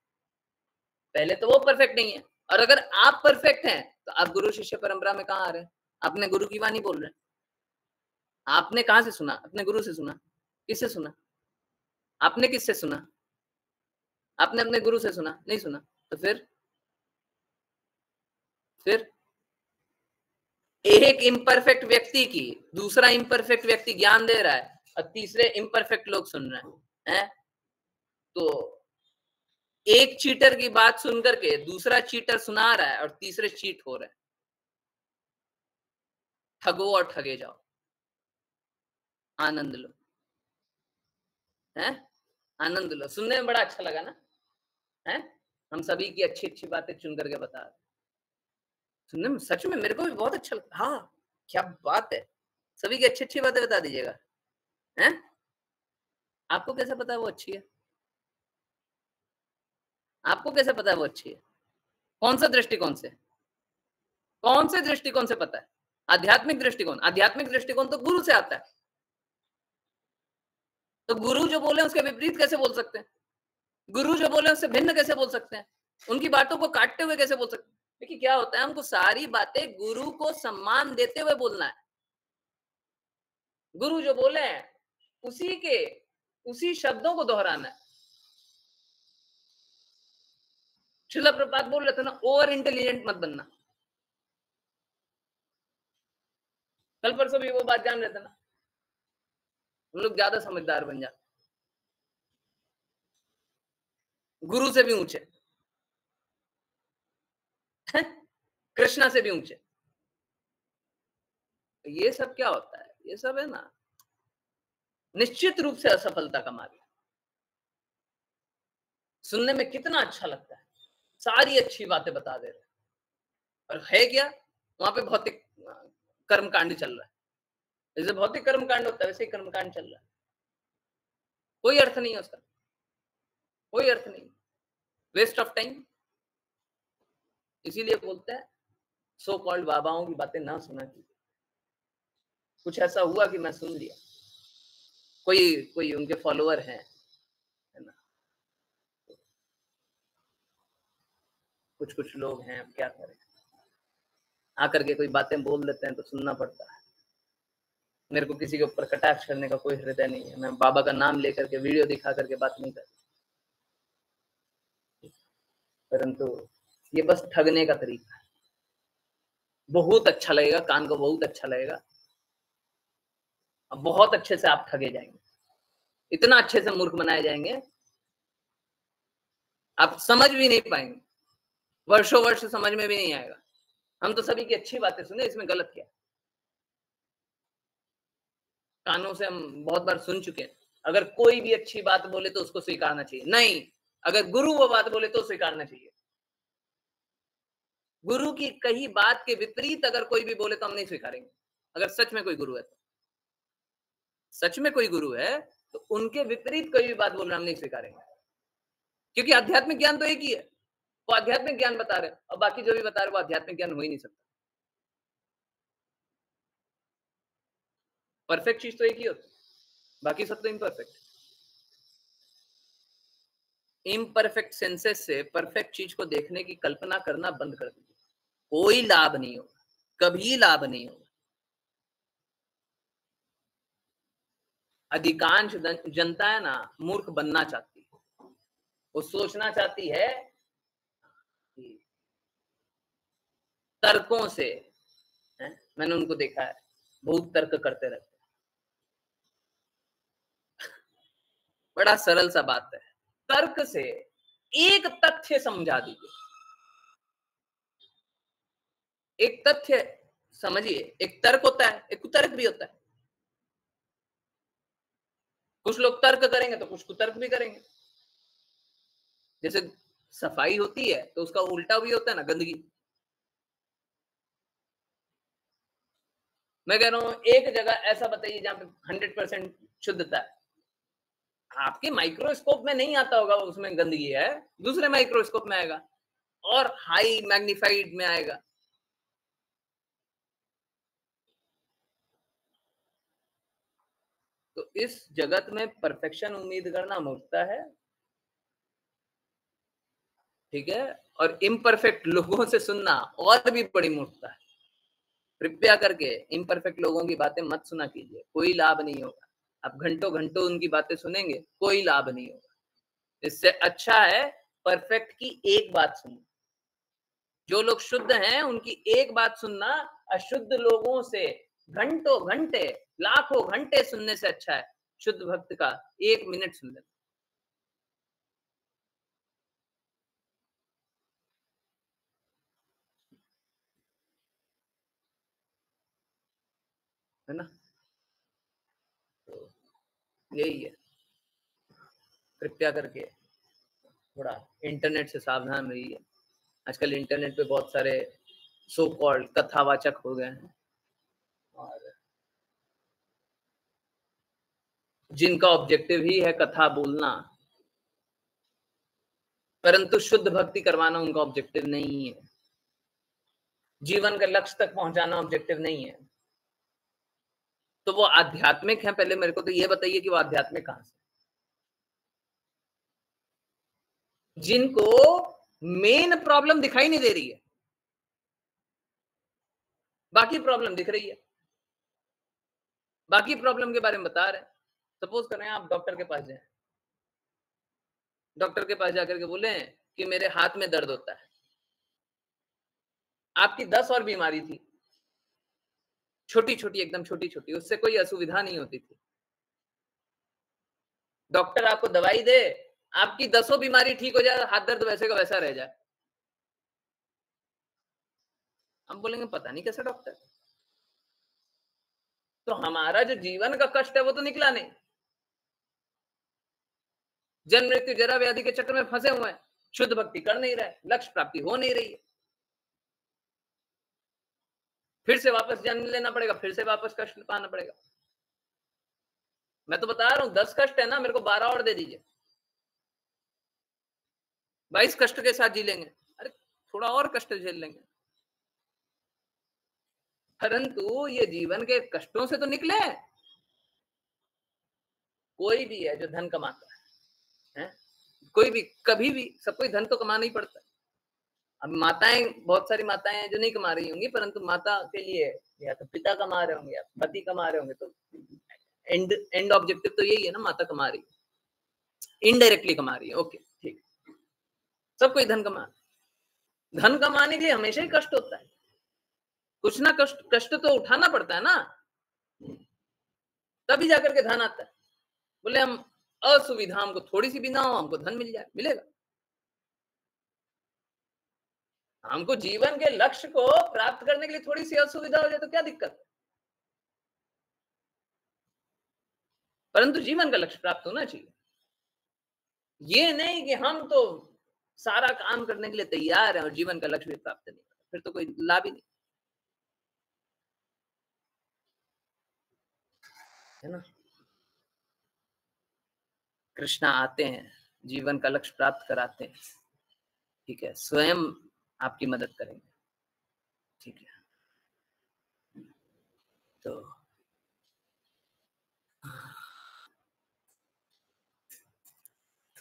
पहले तो वो परफेक्ट नहीं है। और अगर आप परफेक्ट हैं तो आप गुरु शिष्य परंपरा में कहाँ आ रहे हैं? अपने गुरु की वाणी बोल रहे हैं। आपने कहां से सुना? अपने गुरु से सुना। किससे सुना? आपने किससे सुना? आपने अपने गुरु से सुना? नहीं सुना। तो फिर एक इम्परफेक्ट व्यक्ति की दूसरा इम्परफेक्ट व्यक्ति ज्ञान दे रहा है और तीसरे इम्परफेक्ट लोग सुन रहे हैं, तो एक चीटर की बात सुनकर के दूसरा चीटर सुना रहा है और तीसरे चीट हो रहे हैं। ठगो और ठगे जाओ, आनंद लो, हैं? आनंद लो। सुनने में बड़ा अच्छा लगा ना? हैं? हम सभी की अच्छी अच्छी बातें चुन करके बता रहे। सुनने में सच में मेरे को भी बहुत अच्छा लगा। हाँ, क्या बात है। सभी की अच्छी अच्छी बातें बता दीजिएगा, हैं? आपको कैसे पता है वो अच्छी है? आपको कैसे पता है वो अच्छी है? कौन सा दृष्टिकोण से? कौन से दृष्टिकोण से पता है? आध्यात्मिक दृष्टिकोण। आध्यात्मिक दृष्टिकोण तो गुरु से आता है। तो गुरु जो बोले उसके विपरीत कैसे बोल सकते हैं? गुरु जो बोले उससे भिन्न कैसे बोल सकते हैं? उनकी बातों को काटते हुए कैसे बोल सकते हैं? देखिए क्या होता है, हमको सारी बातें गुरु को सम्मान देते हुए बोलना है। गुरु जो बोले हैं उसी शब्दों को दोहराना है। श्रील प्रभुपाद बोल रहे थे ना, ओवर इंटेलिजेंट मत बनना। कल परसों भी वो बात जान रहे थे ना, हम लोग ज्यादा समझदार बन जाते, गुरु से भी ऊंचे, कृष्णा से भी ऊंचे। ये सब क्या होता है? ये सब है ना, निश्चित रूप से असफलता का मार्ग। सुनने में कितना अच्छा लगता है, सारी अच्छी बातें बता दे रहे हैं, और है क्या? वहां पे भौतिक कर्मकांड चल रहा है। जैसे भौतिक कर्मकांड होता है वैसे ही कर्मकांड चल रहा है। कोई अर्थ नहीं है उसका, कोई अर्थ नहीं, वेस्ट ऑफ टाइम। इसीलिए बोलते हैं सो कॉल्ड बाबाओं की बातें ना सुना कीजिए। कुछ ऐसा हुआ कि मैं सुन लिया, कोई कोई उनके फॉलोअर हैं, है ना, कुछ कुछ लोग हैं, अब क्या करें, आकर के कोई बातें बोल देते हैं तो सुनना पड़ता है। मेरे को किसी के ऊपर कटाक्ष करने का कोई हृदय नहीं है। मैं बाबा का नाम लेकर के वीडियो दिखा करके बात नहीं करता, परंतु ये बस ठगने का तरीका है। बहुत अच्छा लगेगा, कान को बहुत अच्छा लगेगा, अब बहुत अच्छे से आप ठगे जाएंगे, इतना अच्छे से मूर्ख बनाए जाएंगे आप समझ भी नहीं पाएंगे, वर्षों वर्ष समझ में भी नहीं आएगा। हम तो सभी की अच्छी बातें सुने, इसमें गलत क्या? कानों से हम बहुत बार सुन चुके हैं। अगर कोई भी अच्छी बात बोले तो उसको स्वीकारना चाहिए, नहीं, अगर गुरु वो बात बोले तो स्वीकारना चाहिए। गुरु की कही बात के विपरीत अगर कोई भी बोले तो हम नहीं स्वीकारेंगे। अगर सच में कोई गुरु है तो, सच में कोई गुरु है तो उनके विपरीत कोई भी बात बोलना हम नहीं स्वीकारेंगे, क्योंकि आध्यात्मिक ज्ञान तो एक ही है। वो आध्यात्मिक ज्ञान बता रहे हैं और बाकी जो भी बता रहे वो आध्यात्मिक ज्ञान हो ही नहीं सकता। परफेक्ट चीज तो एक ही होती है, बाकी सब तो इम्परफेक्ट। इम्परफेक्ट सेंसेस से परफेक्ट चीज को देखने की कल्पना करना बंद कर दीजिए, कोई लाभ नहीं होगा, कभी लाभ नहीं होगा। अधिकांश जनता है ना, मूर्ख बनना चाहती है। वो सोचना चाहती है कि तर्कों से है? मैंने उनको देखा है, बहुत तर्क करते रहते हैं। बड़ा सरल सा बात है, तर्क से एक तथ्य समझा दीजिए। एक तथ्य समझिए, एक तर्क होता है, एक कुतर्क भी होता है। कुछ लोग तर्क करेंगे तो कुछ कुतर्क भी करेंगे। जैसे सफाई होती है तो उसका उल्टा भी होता है ना, गंदगी। मैं कह रहा हूं एक जगह ऐसा बताइए जहां पे 100% शुद्धता है। आपके माइक्रोस्कोप में नहीं आता होगा उसमें गंदगी है, दूसरे माइक्रोस्कोप में आएगा और हाई मैग्नीफाइड में आएगा। तो इस जगत में परफेक्शन उम्मीद करना मूर्खता है, ठीक है। और इम्परफेक्ट लोगों से सुनना और भी बड़ी मूर्खता है। कृपया करके इम्परफेक्ट लोगों की बातें मत सुना कीजिए, कोई लाभ नहीं होगा। आप घंटों घंटों उनकी बातें सुनेंगे, कोई लाभ नहीं होगा। इससे अच्छा है परफेक्ट की एक बात सुनो। जो लोग शुद्ध हैं उनकी एक बात सुनना अशुद्ध लोगों से घंटों घंटे लाखों घंटे सुनने से अच्छा है शुद्ध भक्त का 1 मिनट सुन लेना, है ना। तो यही है, कृपया करके थोड़ा इंटरनेट से सावधान रहिए। आजकल इंटरनेट पे बहुत सारे सो कॉल्ड कथावाचक हो गए हैं और जिनका ऑब्जेक्टिव ही है कथा बोलना, परंतु शुद्ध भक्ति करवाना उनका ऑब्जेक्टिव नहीं है। जीवन के लक्ष्य तक पहुंचाना ऑब्जेक्टिव नहीं है। तो वो आध्यात्मिक है, पहले मेरे को तो ये बताइए कि वो आध्यात्मिक कहां से। जिनको मेन प्रॉब्लम दिखाई नहीं दे रही है, बाकी प्रॉब्लम दिख रही है, बाकी प्रॉब्लम के बारे में बता रहे हैं। सपोज कर रहे हैं आप डॉक्टर के पास जाए, डॉक्टर के पास जाकर के बोले कि मेरे हाथ में दर्द होता है। आपकी 10 और बीमारी थी, छोटी छोटी, एकदम छोटी छोटी, उससे कोई असुविधा नहीं होती थी। डॉक्टर आपको दवाई दे, आपकी 10 बीमारी ठीक हो जाए, हाथ दर्द वैसे का वैसा रह जाए। हम बोलेंगे पता नहीं कैसा डॉक्टर। तो हमारा जो जीवन का कष्ट है वो तो निकला नहीं। जन्म मृत्यु जरा व्याधि के चक्कर में फंसे हुए हैं, शुद्ध भक्ति कर नहीं रहे, लक्ष्य प्राप्ति हो नहीं रही है। फिर से वापस जन्म लेना पड़ेगा, फिर से वापस कष्ट पाना पड़ेगा। मैं तो बता रहा हूं 10 कष्ट है ना, मेरे को 12 और दे दीजिए, 22 कष्ट के साथ जी लेंगे। अरे थोड़ा और कष्ट झेल लेंगे, परंतु ये जीवन के कष्टों से तो निकले। कोई भी है जो धन कमाता है, कोई भी कभी भी, सबको धन तो कमाना ही पड़ता है। अब माताएं, बहुत सारी माताएं हैं जो नहीं कमा रही होंगी, परंतु माता के लिए या तो पिता कमा रहे होंगे या पति कमा रहे होंगे, तो एंड ऑब्जेक्टिव तो यही है ना, माता कमा रही है, इनडायरेक्टली कमा रही है। ओके ठीक, सब कोई धन कमा, धन कमाने के लिए हमेशा ही कष्ट होता है, कुछ ना कष्ट कष्ट तो उठाना पड़ता है ना, तभी जाकर के धन आता है। बोले हम असुविधा, हमको थोड़ी सी भी ना हो, हमको धन मिल जाए, मिलेगा। हमको जीवन के लक्ष्य को प्राप्त करने के लिए थोड़ी सी असुविधा हो जाए तो क्या दिक्कत है, परंतु जीवन का लक्ष्य प्राप्त होना चाहिए। ये नहीं कि हम तो सारा काम करने के लिए तैयार हैं और जीवन का लक्ष्य भी प्राप्त नहीं, फिर तो कोई लाभ ही नहीं, है ना। कृष्णा आते हैं, जीवन का लक्ष्य प्राप्त कराते हैं, ठीक है, स्वयं आपकी मदद करेंगे, ठीक है। तो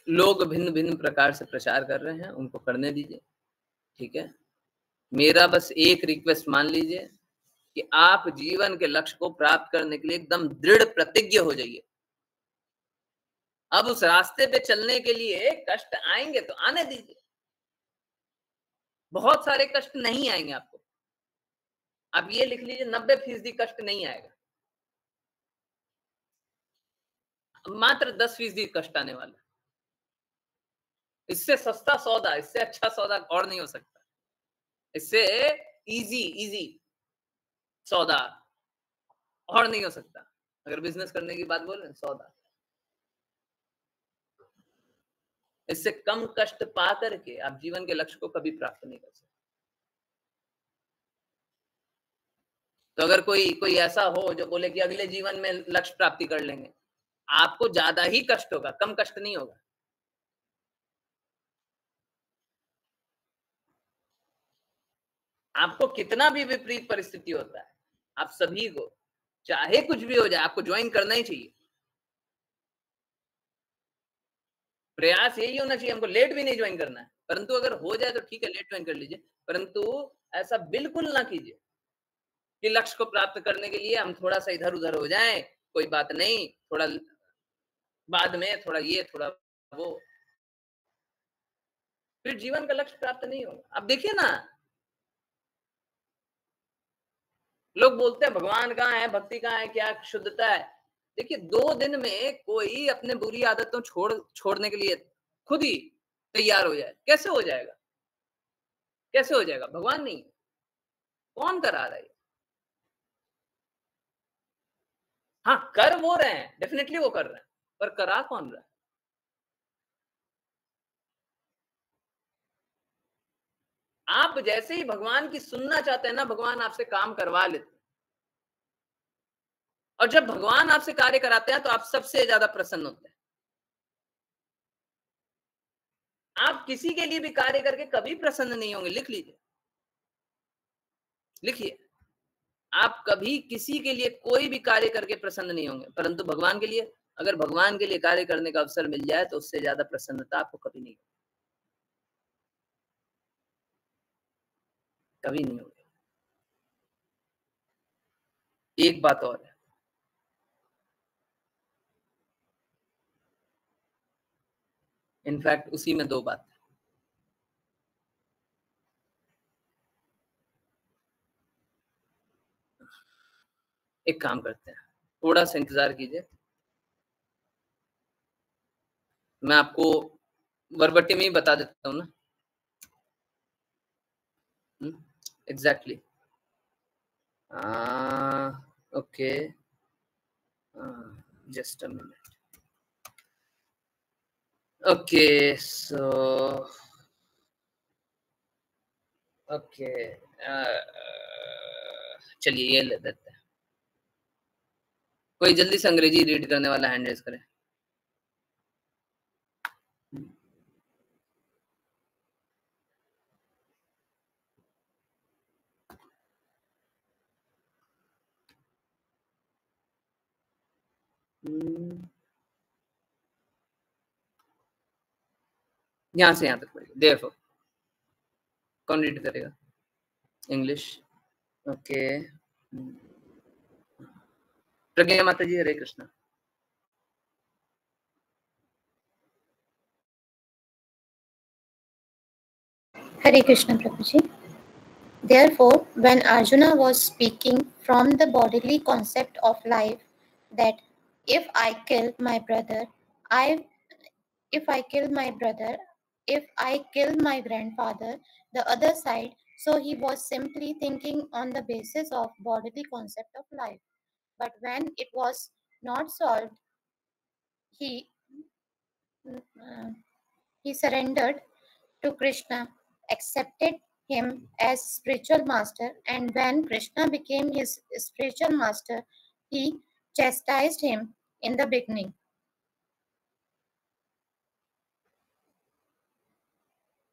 लोग भिन्न भिन्न प्रकार से प्रचार कर रहे हैं, उनको करने दीजिए, ठीक है। मेरा बस एक रिक्वेस्ट मान लीजिए कि आप जीवन के लक्ष्य को प्राप्त करने के लिए एकदम दृढ़ प्रतिज्ञ हो जाइए। अब उस रास्ते पे चलने के लिए कष्ट आएंगे तो आने दीजिए, बहुत सारे कष्ट नहीं आएंगे आपको, आप ये लिख लीजिए 90% कष्ट नहीं आएगा, मात्र 10% कष्ट आने वाला। इससे सस्ता सौदा, इससे अच्छा सौदा और नहीं हो सकता, इससे इजी सौदा और नहीं हो सकता। अगर बिजनेस करने की बात बोले, सौदा इससे कम कष्ट पा करके आप जीवन के लक्ष्य को कभी प्राप्त नहीं कर सकते। तो अगर कोई ऐसा हो जो बोले कि अगले जीवन में लक्ष्य प्राप्ति कर लेंगे, आपको ज्यादा ही कष्ट होगा, कम कष्ट नहीं होगा। आपको कितना भी विपरीत परिस्थिति होता है, आप सभी को चाहे कुछ भी हो जाए, आपको ज्वाइन करना ही चाहिए। प्रयास यही होना चाहिए, हमको लेट भी नहीं ज्वाइन करना है, परंतु अगर हो जाए तो ठीक है, लेट ज्वाइन कर लीजिए, परंतु ऐसा बिल्कुल ना कीजिए कि लक्ष्य को प्राप्त करने के लिए हम थोड़ा सा इधर उधर हो जाएं, कोई बात नहीं, थोड़ा बाद में, थोड़ा ये थोड़ा वो, फिर जीवन का लक्ष्य प्राप्त नहीं होगा। अब देखिए ना, लोग बोलते हैं भगवान कहाँ है, भक्ति कहाँ है, क्या शुद्धता है। देखिए 2 दिन में कोई अपने बुरी आदतों छोड़ने के लिए खुद ही तैयार हो जाए, कैसे हो जाएगा? कैसे हो जाएगा? भगवान नहीं, कौन करा रहा है? हाँ, कर वो रहे हैं, डेफिनेटली वो कर रहे हैं, पर करा कौन रहा है? आप जैसे ही भगवान की सुनना चाहते हैं ना, भगवान आपसे काम करवा लेते हैं। और जब भगवान आपसे कार्य कराते हैं तो आप सबसे ज्यादा प्रसन्न होते हैं। आप किसी के लिए भी कार्य करके कभी प्रसन्न नहीं होंगे, लिख लीजिए, लिखिए। आप कभी किसी के लिए कोई भी कार्य करके प्रसन्न नहीं होंगे, परंतु भगवान के लिए, अगर भगवान के लिए कार्य करने का अवसर मिल जाए तो उससे ज्यादा प्रसन्नता आपको कभी नहीं होगी, कभी नहीं होगी। एक बात और है, इनफैक्ट उसी में 2 बात है। एक काम करते हैं, थोड़ा सा इंतजार कीजिए, मैं आपको वर्बटिम ही बता देता हूँ ना। Exactly, okay, just a minute. Okay, so okay, चलिए ये ले देते हैं। कोई जल्दी से अंग्रेजी रीड करने वाला हैंड रेज करे। यहाँ से यहाँ तक पढ़िए। देखो कौन रीड करेगा? English, okay. प्रज्ञा माता जी, हरे Krishna. Hare Krishna, Prabhuji. Therefore, when Arjuna was speaking from the bodily concept of life, that if I kill my brother, if I kill my brother, if I kill my grandfather, the other side, so he was simply thinking on the basis of bodily concept of life. But when it was not solved, he he surrendered to Krishna, accepted him as spiritual master, and when Krishna became his spiritual master, he chastised him in the beginning.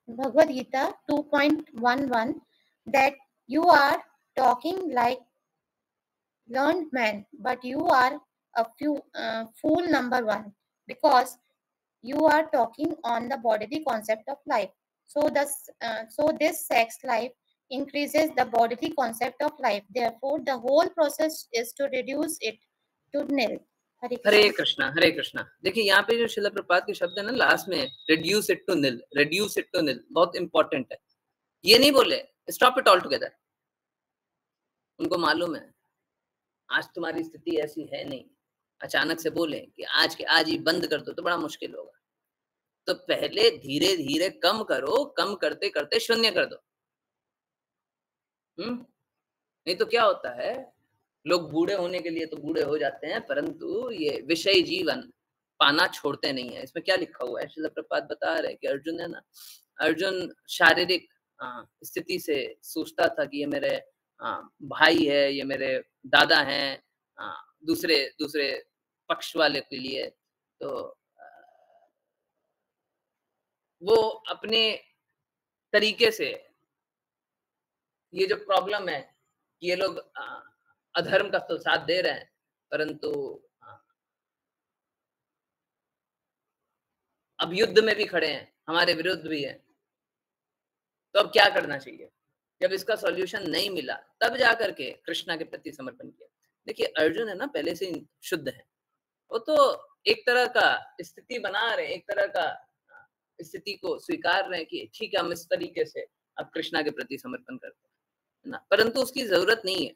Bhagavad Gita 2.11, that you are talking like learned man, but you are a fool number 1, because you are talking on the bodily concept of life. So this sex life increases the bodily concept of life. Therefore, the whole process is to reduce it to nil. हरे कृष्णा, हरे कृष्णा। देखिए यहाँ पे जो शिला प्रपात के शब्द है ना last में, reduce it to nil, reduce it to nil, बहुत इंपॉर्टेंट है। ये नहीं बोले स्टॉप इट ऑल टुगेदर, उनको मालूम है आज तुम्हारी स्थिति ऐसी है नहीं, अचानक से बोले कि आज के आज ही बंद कर दो तो बड़ा मुश्किल होगा। तो पहले धीरे-धीरे कम करो, कम करते-करते शून्य कर दो। नहीं तो क्या होता है, लोग बूढ़े होने के लिए तो बूढ़े हो जाते हैं, परंतु ये विषयी जीवन पाना छोड़ते नहीं है। इसमें क्या लिखा हुआ है? श्रील प्रभुपाद बता रहे हैं कि अर्जुन है ना, अर्जुन शारीरिक स्थिति से सोचता था कि ये मेरे भाई है, ये मेरे दादा हैं, दूसरे दूसरे पक्ष वाले के लिए। तो वो अपने तरीके से ये जो प्रॉब्लम है कि ये लोग अधर्म का तो साथ दे रहे हैं, परंतु अब युद्ध में भी खड़े हैं, हमारे विरुद्ध भी हैं। तो अब क्या करना चाहिए? जब इसका सॉल्यूशन नहीं मिला, तब जाकर के कृष्णा के प्रति समर्पण किया। देखिए अर्जुन है ना पहले से ही शुद्ध है। वो तो एक तरह का स्थिति बना रहे हैं, एक तरह का स्थिति को स्वीकार रहे हैं कि ठीक है हम इस तरीके से अब कृष्णा के प्रति समर्पण करते हैं ना, परंतु उसकी जरूरत नहीं है।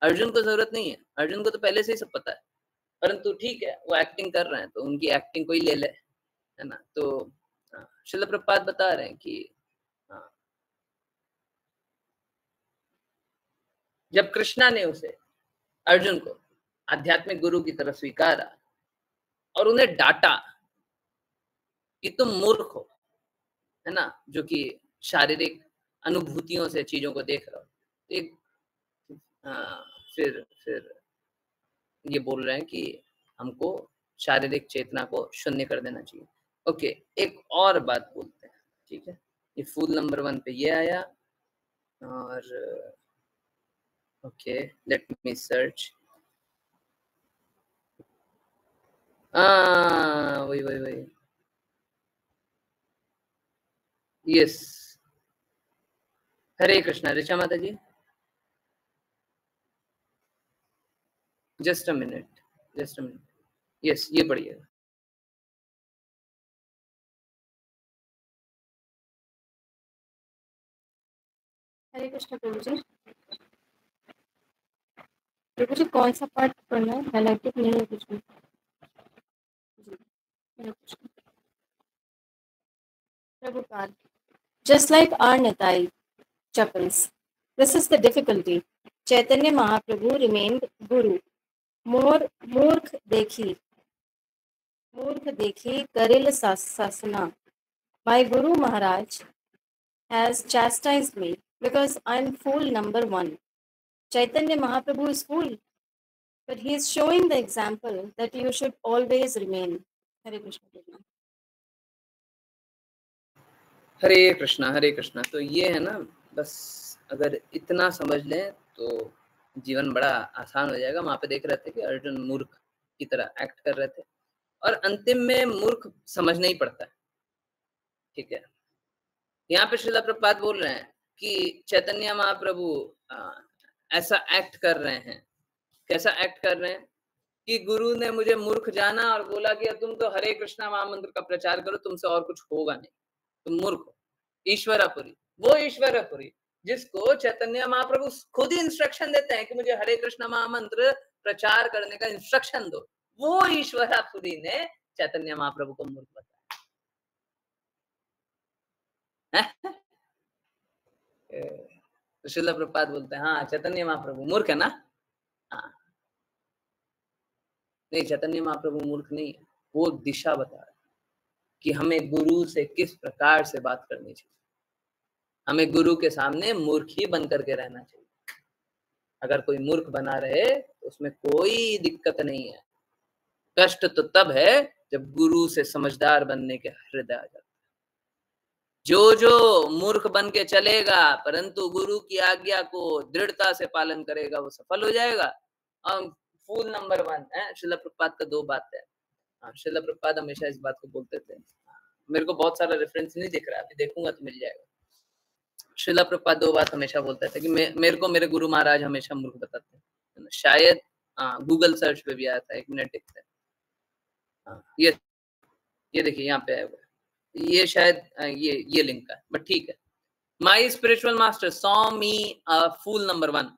अर्जुन को जरूरत नहीं है, अर्जुन को तो पहले से ही सब पता है, परंतु ठीक है वो एक्टिंग कर रहे हैं तो उनकी एक्टिंग कोई ले ले, है ना। तो श्रील प्रभुपाद बता रहे हैं कि जब कृष्णा ने उसे अर्जुन को आध्यात्मिक गुरु की तरह स्वीकारा और उन्हें डांटा कि तुम मूर्ख हो, है ना, जो कि शारीरिक अनुभूतियों से चीजों को देख रहा हो। एक फिर ये बोल रहे हैं कि हमको शारीरिक चेतना को शून्य कर देना चाहिए। ओके, एक और बात बोलते हैं, ठीक है। ये फूल नंबर 1 पे ये आया और ओके लेट मी सर्च। वही यस। हरे कृष्णा ऋचा माता जी, जस्ट अ मिनट। यस ये पढ़िए। हरे कृष्ण प्रभु जी। प्रभु जी कौन सा पार्ट पढ़ना है? हाईलाइटेड नहीं है कुछ भी जी। हरे Krishna Prabhupada. Just like our Nitai chuckles, this is the difficulty. Chaitanya Mahaprabhu remained Guru. More मूर्ख देखी करिल sasana. My Guru Maharaj has chastised me because I'm fool number 1. Chaitanya Mahaprabhu is fool, but he is showing the example that you should always remain. Hare Krishna. हरे कृष्णा। तो ये है ना, बस अगर इतना समझ लें तो जीवन बड़ा आसान हो जाएगा। वहां पे देख रहे थे कि अर्जुन मूर्ख की तरह एक्ट कर रहे थे और अंतिम में मूर्ख समझना ही पड़ता है, ठीक है। यहाँ पे श्रील प्रभुपाद बोल रहे हैं कि चैतन्य महाप्रभु ऐसा एक्ट कर रहे हैं। कैसा एक्ट कर रहे हैं कि गुरु ने मुझे मूर्ख जाना और बोला कि तुम तो हरे कृष्णा महामंत्र का प्रचार करो, तुमसे और कुछ होगा नहीं, तुम मूर्ख हो। ईश्वरपुरी, वो ईश्वरपुरी जिसको चैतन्य महाप्रभु खुद ही इंस्ट्रक्शन देते हैं कि मुझे हरे कृष्णा महामंत्र प्रचार करने का इंस्ट्रक्शन दो, वो ईश्वरपुरी ने चैतन्य महाप्रभु को मूर्ख बताया। तो श्रील प्रभुपाद बोलते हैं हाँ चैतन्य महाप्रभु मूर्ख है ना। हाँ नहीं, चैतन्य महाप्रभु मूर्ख नहीं है, वो दिशा बता रहा है कि हमें गुरु से किस प्रकार से बात करनी चाहिए। हमें गुरु के सामने मूर्ख ही बन करके रहना चाहिए। अगर कोई मूर्ख बना रहे तो उसमें कोई दिक्कत नहीं है। कष्ट तो तब है जब गुरु से समझदार बनने के हृदय आ जाता है। जो मूर्ख बन के चलेगा परंतु गुरु की आज्ञा को दृढ़ता से पालन करेगा वो सफल हो जाएगा। फूल नंबर 1 है। श्रील प्रभुपाद का 2 बात है। श्रील प्रभुपाद हमेशा इस बात को बोलते थे। मेरे को बहुत सारा रेफरेंस नहीं दिख रहा है, अभी देखूंगा तो मिल जाएगा। श्रील प्रभुपाद 2 बात हमेशा बोलते थे कि मेरे को मेरे गुरु महाराज हमेशा मूर्ख बताते हैं। शायद गूगल सर्च पे भी आया था, 1 मिनट देखते हैं। ये देखिए यहाँ पे आया हुआ है, ये शायद ये लिंक का है, बट ठीक है। My spiritual master saw me fool number 1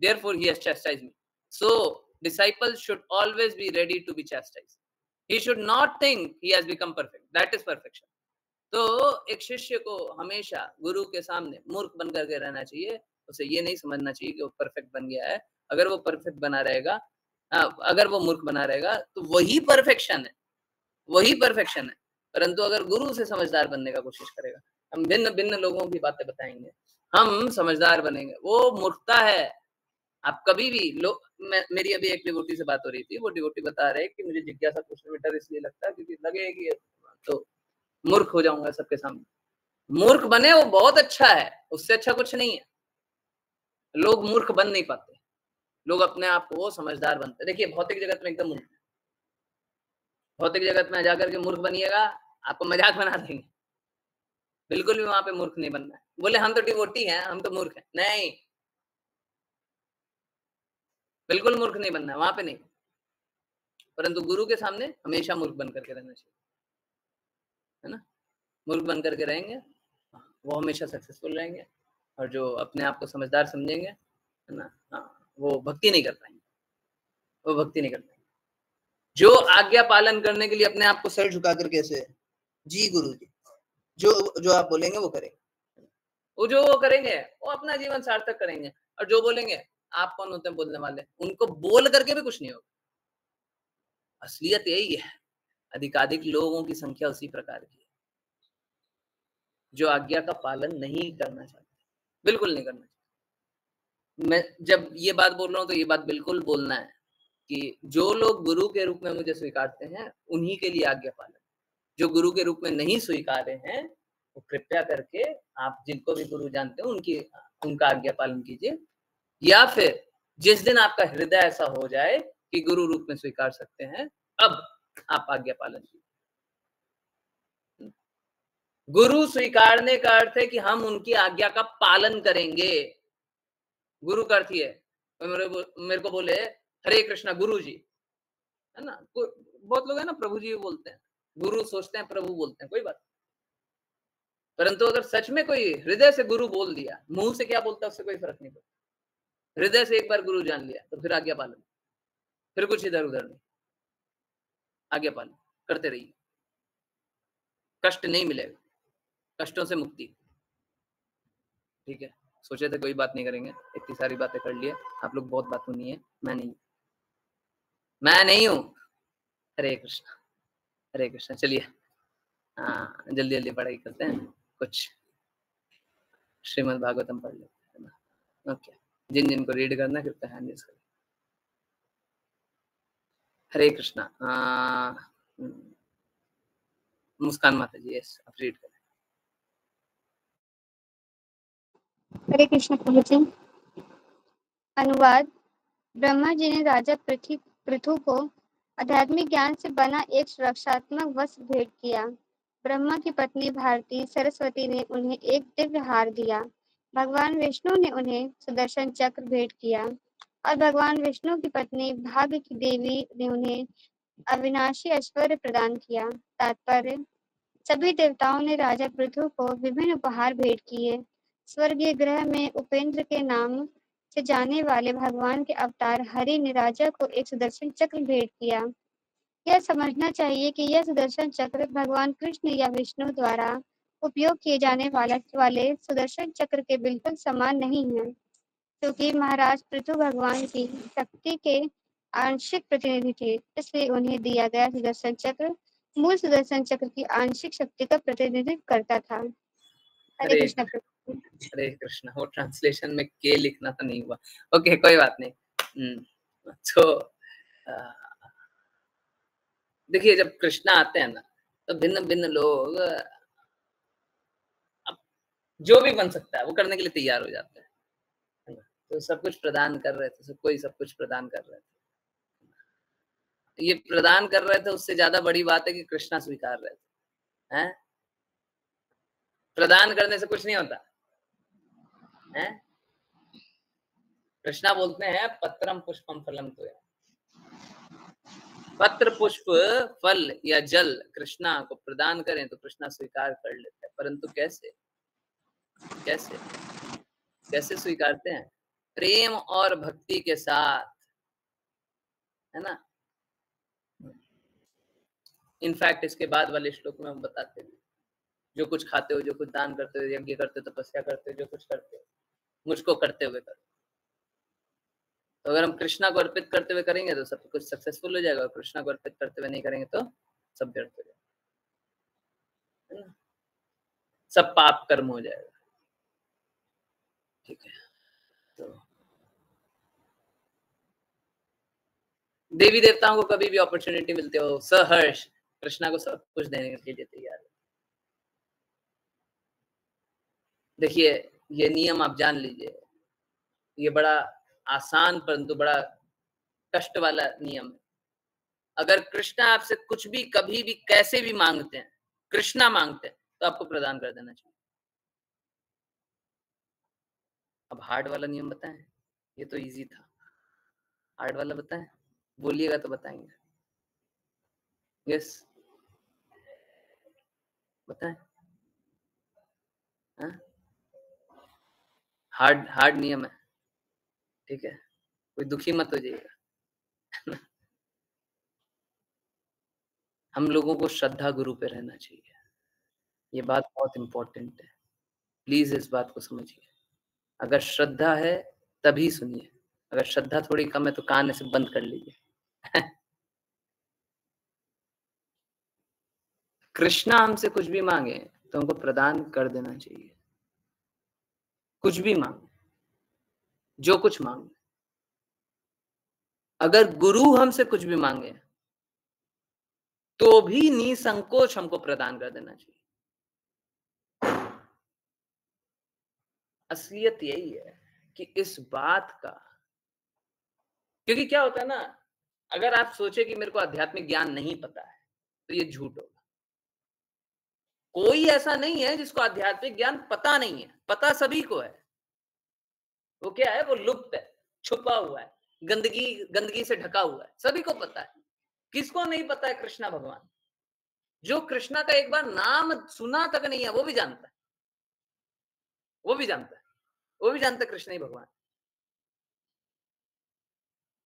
therefore he has chastised me. So disciples should always be ready to be chastised. He should not think he has become perfect. That is perfection. तो एक शिष्य को हमेशा गुरु के सामने मूर्ख बन करके रहना चाहिए. उसे ये नहीं समझना चाहिए कि वो परफेक्ट बन गया है. अगर वो परफेक्ट बना रहेगा, अगर वो मूर्ख बना रहेगा तो वही परफेक्शन है, वही परफेक्शन है. परंतु अगर गुरु से समझदार बनने का कोशिश करेगा, हम भिन्न भिन्न लोगों की बातें बताएंगे, हम समझदार बनेंगे, वो मूर्खता है. आप कभी भी मेरी अभी एक डिवोटी से बात हो रही थी. वो डिवोटी बता रहे कि मुझे जिज्ञासा पूछने में डर इसलिए लगता है क्योंकि लगे कि तो मूर्ख हो जाऊंगा सबके सामने. मूर्ख बने वो बहुत अच्छा है, उससे अच्छा कुछ नहीं है. लोग मूर्ख बन नहीं पाते, लोग अपने आप को समझदार बनते. देखिए भौतिक जगत में एकदम उल्टा. भौतिक जगत में जाकर के मूर्ख बनिएगा, आपको मजाक बना देंगे. बिल्कुल भी वहां पे मूर्ख नहीं बनना है. बोले हम तो डिवोटी हैं, हम तो मूर्ख हैं. नहीं, बिल्कुल मूर्ख नहीं बनना है वहां पे नहीं. परंतु गुरु के सामने हमेशा मूर्ख बन करके रहना चाहिए, है ना. मूर्ख बन करके रहेंगे, वो हमेशा सक्सेसफुल रहेंगे. और जो अपने आप को समझदार समझेंगे, है ना, वो भक्ति नहीं कर पाएंगे, वो भक्ति नहीं कर पाएंगे. जो आज्ञा पालन करने के लिए अपने आप को सर झुका कर कैसे जी गुरु जी, जो आप बोलेंगे वो करेंगे, वो जो वो करेंगे वो अपना जीवन सार्थक करेंगे. और जो बोलेंगे, आप कौन होते हैं बोलने वाले, उनको बोल करके भी कुछ नहीं होगा. असलियत यही है. अधिकाधिक लोगों की संख्या उसी प्रकार की है जो आज्ञा का पालन नहीं करना चाहते, बिल्कुल नहीं करना चाहते. मैं जब ये बात बोल रहा हूँ तो ये बात बिल्कुल बोलना है कि जो लोग गुरु के रूप में मुझे स्वीकारते हैं उन्हीं के लिए आज्ञा पालन. जो गुरु के रूप में नहीं स्वीकारे हैं वो कृपया करके आप जिनको भी गुरु जानते हो उनका आज्ञा पालन कीजिए. या फिर जिस दिन आपका हृदय ऐसा हो जाए कि गुरु रूप में स्वीकार सकते हैं, अब आप आज्ञा पालन कीजिए. गुरु स्वीकारने का अर्थ है कि हम उनकी आज्ञा का पालन करेंगे. गुरु का अर्थ है मेरे को बोले हरे कृष्णा गुरु जी, है ना. बहुत लोग है ना प्रभु जी बोलते हैं, गुरु सोचते हैं प्रभु बोलते हैं, कोई बात. परंतु अगर सच में कोई हृदय से गुरु बोल दिया, मुंह से क्या बोलता है उससे कोई फर्क नहीं पड़ता. हृदय से एक बार गुरु जान लिया तो फिर आज्ञा पालन, फिर कुछ इधर उधर नहीं. आज्ञा पालन करते रहिए, कष्ट नहीं मिलेगा, कष्टों से मुक्ति. ठीक है, सोचे थे कोई बात नहीं करेंगे, इतनी सारी बातें कर लिए. आप लोग बहुत बात होनी है, मैं नहीं हूँ. हरे कृष्णा, हरे कृष्णा. चलिए जल्दी जल्दी पढ़ाई करते हैं. कुछ श्रीमद् भागवतम पढ़ लेते हैं. ओके, जिनको रीड करना कृपया हैंड रेज करें. हरे कृष्णा. मुस्कान माता जी, यस आप रीड करें. हरे कृष्ण प्रभु जी. अनुवाद. ब्रह्मा जी ने राजा पृथु को आध्यात्मिक ज्ञान से बना एक सुरक्षात्मक वस्त्र भेंट किया. ब्रह्मा की पत्नी भारती सरस्वती ने उन्हें एक दिव्य हार दिया. भगवान विष्णु ने उन्हें सुदर्शन चक्र भेंट किया और भगवान विष्णु की पत्नी भाग्य की देवी ने उन्हें अविनाशी ऐश्वर्य प्रदान किया. तात्पर्य. सभी देवताओं ने राजा पृथु को विभिन्न उपहार भेंट किए. स्वर्गीय ग्रह में उपेंद्र के नाम से जाने वाले भगवान के अवतार हरि ने राजा को एक सुदर्शन चक्र भेंट किया. यह समझना चाहिए कि यह सुदर्शन चक्र भगवान कृष्ण या विष्णु द्वारा उपयोग किए जाने वाले सुदर्शन चक्र के बिल्कुल समान नहीं है, क्योंकि महाराज पृथु भगवान की शक्ति के आंशिक प्रतिनिधि थे. इसलिए उन्हें दिया गया सुदर्शन चक्र मूल सुदर्शन चक्र की आंशिक शक्ति का प्रतिनिधित्व करता था. हरे कृष्ण. हरे कृष्णा. वो ट्रांसलेशन में के लिखना तो नहीं हुआ. ओके, कोई बात नहीं. तो देखिए जब कृष्णा आते हैं ना तो भिन्न भिन्न लोग जो भी बन सकता है वो करने के लिए तैयार हो जाते हैं. तो सब कुछ प्रदान कर रहे थे, सबको ही सब कुछ प्रदान कर रहे थे. ये प्रदान कर रहे थे, उससे ज्यादा बड़ी बात है कि कृष्णा स्वीकार रहे थे. हैं? प्रदान करने से कुछ नहीं होता है. कृष्णा बोलते हैं पत्रम पुष्पम फलम तो है. पत्र पुष्प फल या जल कृष्णा को प्रदान करें तो कृष्णा स्वीकार कर लेते हैं. परंतु कैसे कैसे कैसे स्वीकारते हैं? प्रेम और भक्ति के साथ, है ना। इनफैक्ट इसके बाद वाले श्लोक में हम बताते हैं, जो कुछ खाते हो, जो कुछ दान करते हो, यज्ञ करते हो, तपस्या करते हो, जो कुछ करते हो, मुझको करते हुए करो। तो अगर हम कृष्णा को अर्पित करते हुए करेंगे तो सब कुछ सक्सेसफुल हो जाएगा, और कृष्णा को अर्पित करते हुए नहीं करेंगे तो सब व्यर्थ हो जाएगा, सब पाप कर्म हो जाएगा। ठीक है, तो देवी देवताओं को कभी भी अपॉर्चुनिटी मिलते हो सहर्ष कृष्णा को सब कुछ देने के लिए तैयार है। देखिए, ये नियम आप जान लीजिए, ये बड़ा आसान परंतु बड़ा कष्ट वाला नियम है। अगर कृष्णा आपसे कुछ भी कभी भी कैसे भी मांगते हैं, कृष्णा मांगते हैं, तो आपको प्रदान कर देना चाहिए। अब हार्ड वाला नियम बताएं? ये तो इजी था, हार्ड वाला बताएं? बोलिएगा तो बताएंगे। यस, बताएं। हार्ड नियम है, ठीक है, कोई दुखी मत हो जाइएगा। हम लोगों को श्रद्धा गुरु पे रहना चाहिए, ये बात बहुत इंपॉर्टेंट है, प्लीज इस बात को समझिए। अगर श्रद्धा है तभी सुनिए, अगर श्रद्धा थोड़ी कम है तो कान ऐसे बंद कर लीजिए। कृष्णा हमसे कुछ भी मांगे तो हमको प्रदान कर देना चाहिए, कुछ भी मांगे, जो कुछ मांगे। अगर गुरु हमसे कुछ भी मांगे तो भी निसंकोच हमको प्रदान कर देना चाहिए। असलियत यही है कि इस बात का, क्योंकि क्या होता है ना, अगर आप सोचे कि मेरे को आध्यात्मिक ज्ञान नहीं पता है तो ये झूठ होगा। कोई ऐसा नहीं है जिसको आध्यात्मिक ज्ञान पता नहीं है, पता सभी को है। वो क्या है, वो लुप्त है, छुपा हुआ है, गंदगी से ढका हुआ है, सभी को पता है। किसको नहीं पता है कृष्णा भगवान? जो कृष्णा का एक बार नाम सुना तक नहीं है वो भी जानता है, वो भी जानता है, वो भी जानता है कृष्ण ही भगवान।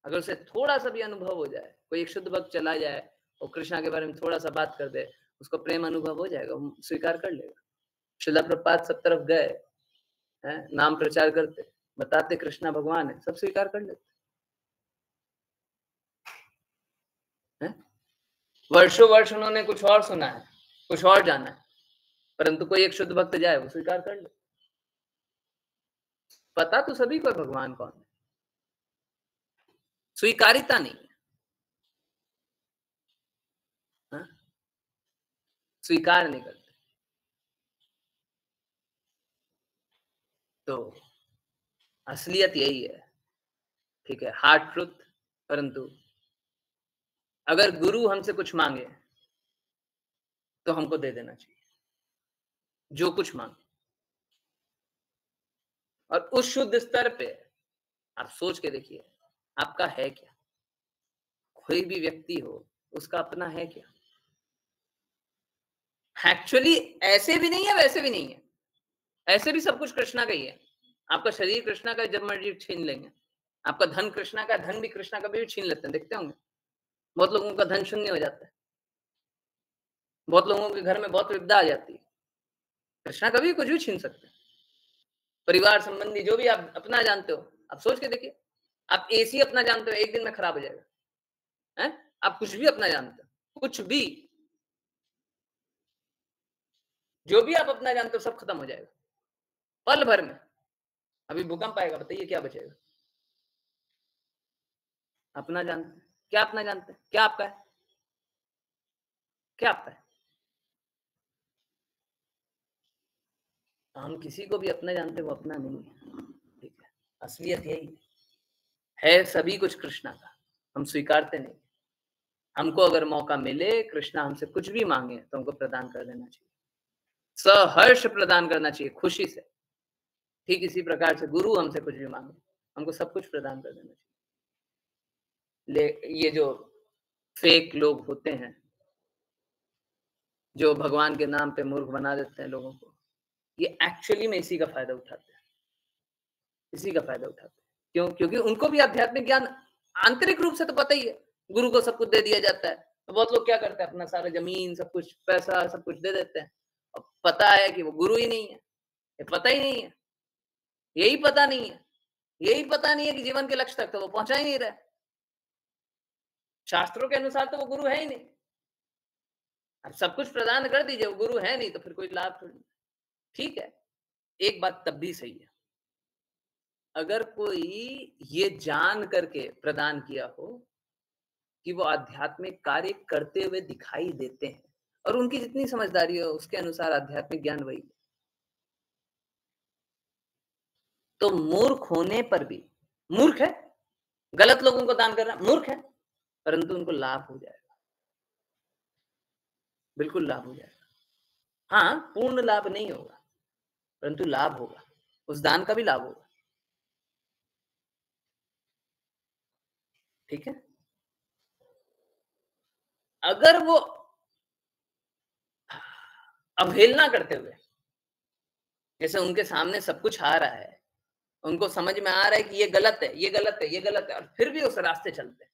अगर उसे थोड़ा सा भी अनुभव हो जाए, कोई एक शुद्ध भक्त चला जाए और कृष्णा के बारे में थोड़ा सा बात कर दे, उसको प्रेम अनुभव हो जाएगा, वो स्वीकार कर लेगा। श्रील प्रभुपाद सब तरफ गए हैं, नाम प्रचार करते, बताते कृष्णा भगवान है, सब स्वीकार कर लेते हैं। वर्षों वर्ष उन्होंने कुछ और सुना है, कुछ और जाना है, परंतु कोई एक शुद्ध भक्त जाए वो स्वीकार कर ले। पता तो सभी को भगवान कौन है, स्वीकारिता नहीं है, हाँ? स्वीकार नहीं करते। तो असलियत यही है, ठीक है, हार्ड ट्रुथ। परंतु अगर गुरु हमसे कुछ मांगे तो हमको दे देना चाहिए, जो कुछ मांगे। और उस शुद्ध स्तर पे आप सोच के देखिए, आपका है क्या? कोई भी व्यक्ति हो, उसका अपना है क्या? एक्चुअली ऐसे भी नहीं है, वैसे भी नहीं है, ऐसे भी सब कुछ कृष्णा का ही है। आपका शरीर कृष्णा का, जब मर्जी छीन लेंगे। आपका धन कृष्णा का, धन भी कृष्णा का भी छीन लेते हैं, देखते होंगे बहुत लोगों का धन शून्य हो जाता है, बहुत लोगों के घर में बहुत विपदा आ जाती है। कृष्णा कभी कुछ भी छीन सकते हैं। परिवार संबंधी जो भी आप अपना जानते हो, आप सोच के देखिए, आप एसी अपना जानते हो, एक दिन में खराब हो जाएगा, है? आप कुछ भी अपना जानते हो, कुछ भी, जो भी आप अपना जानते हो सब खत्म हो जाएगा पल भर में। अभी भूकंप आएगा, बताइए क्या बचेगा? अपना जानते हैं क्या? अपना जानते हैं क्या? आपका है क्या? आपका है? हम किसी को भी अपना जानते हैं, वो अपना नहीं है, ठीक है। असलियत यही है, सभी कुछ कृष्णा का, हम स्वीकारते नहीं। हमको अगर मौका मिले, कृष्णा हमसे कुछ भी मांगे तो हमको प्रदान कर देना चाहिए, सहर्ष प्रदान करना चाहिए, खुशी से। ठीक इसी प्रकार से गुरु हमसे कुछ भी मांगे, हमको सब कुछ प्रदान कर देना चाहिए। ये जो फेक लोग होते हैं, जो भगवान के नाम पे मूर्ख बना देते हैं लोगों को, ये एक्चुअली में इसी का फायदा उठाते हैं, इसी का फायदा उठाते हैं। क्यों? क्योंकि उनको भी आध्यात्मिक ज्ञान आंतरिक रूप से तो पता ही है, गुरु को सब कुछ दे दिया जाता है। तो बहुत लोग क्या करते हैं, अपना सारा जमीन, सब कुछ, पैसा, सब कुछ दे देते हैं। अब पता है कि वो गुरु ही नहीं है, ये पता ही नहीं है, यही पता नहीं है, यही पता नहीं है कि जीवन के लक्ष्य तक तो वो पहुंचा ही नहीं रहा। शास्त्रों के अनुसार तो वो गुरु है ही नहीं। अब सब कुछ प्रदान कर दीजिए, वो गुरु है नहीं तो फिर कोई लाभ थोड़ी। ठीक है, एक बात तब भी सही है, अगर कोई ये जान करके प्रदान किया हो कि वो आध्यात्मिक कार्य करते हुए दिखाई देते हैं और उनकी जितनी समझदारी हो उसके अनुसार आध्यात्मिक ज्ञान वही है, तो मूर्ख होने पर भी, मूर्ख है, गलत लोगों को दान कर रहा है, मूर्ख है, परंतु उनको लाभ हो जाएगा, बिल्कुल लाभ हो जाएगा। हाँ, पूर्ण लाभ नहीं होगा, परंतु लाभ होगा, उस दान का भी लाभ होगा। ठीक है, अगर वो अवहेलना करते हुए, जैसे उनके सामने सब कुछ आ रहा है, उनको समझ में आ रहा है कि ये गलत है, ये गलत है, ये गलत है, और फिर भी उस रास्ते चलते हैं,